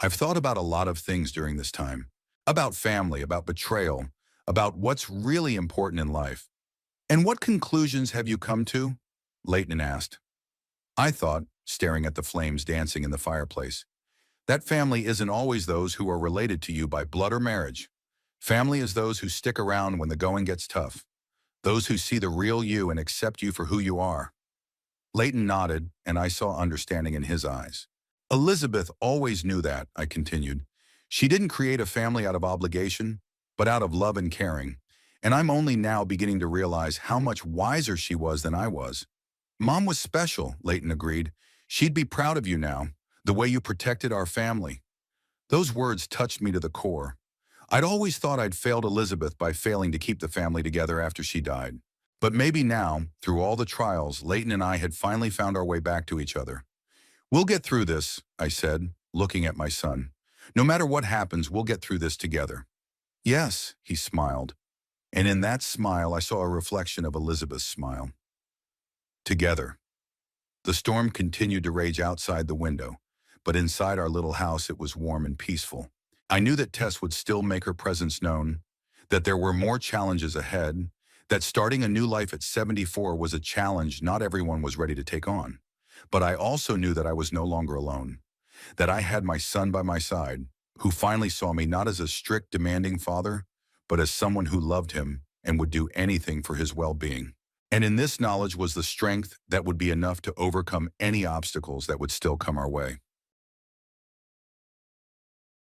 "I've thought about a lot of things during this time. About family, about betrayal, about what's really important in life. And what conclusions have you come to?" Leighton asked. I thought, staring at the flames dancing in the fireplace, that family isn't always those who are related to you by blood or marriage. Family is those who stick around when the going gets tough. Those who see the real you and accept you for who you are. Leighton nodded, and I saw understanding in his eyes. "Elizabeth always knew that," I continued. "She didn't create a family out of obligation, but out of love and caring. And I'm only now beginning to realize how much wiser she was than I was." "Mom was special," Leighton agreed. "She'd be proud of you now, the way you protected our family." Those words touched me to the core. I'd always thought I'd failed Elizabeth by failing to keep the family together after she died. But maybe now, through all the trials, Leighton and I had finally found our way back to each other. "We'll get through this," I said, looking at my son. "No matter what happens, we'll get through this together." "Yes," he smiled. And in that smile, I saw a reflection of Elizabeth's smile. Together. The storm continued to rage outside the window, but inside our little house it was warm and peaceful. I knew that Tess would still make her presence known, that there were more challenges ahead, that starting a new life at 74 was a challenge not everyone was ready to take on. But I also knew that I was no longer alone, that I had my son by my side, who finally saw me not as a strict, demanding father, but as someone who loved him and would do anything for his well-being. And in this knowledge was the strength that would be enough to overcome any obstacles that would still come our way.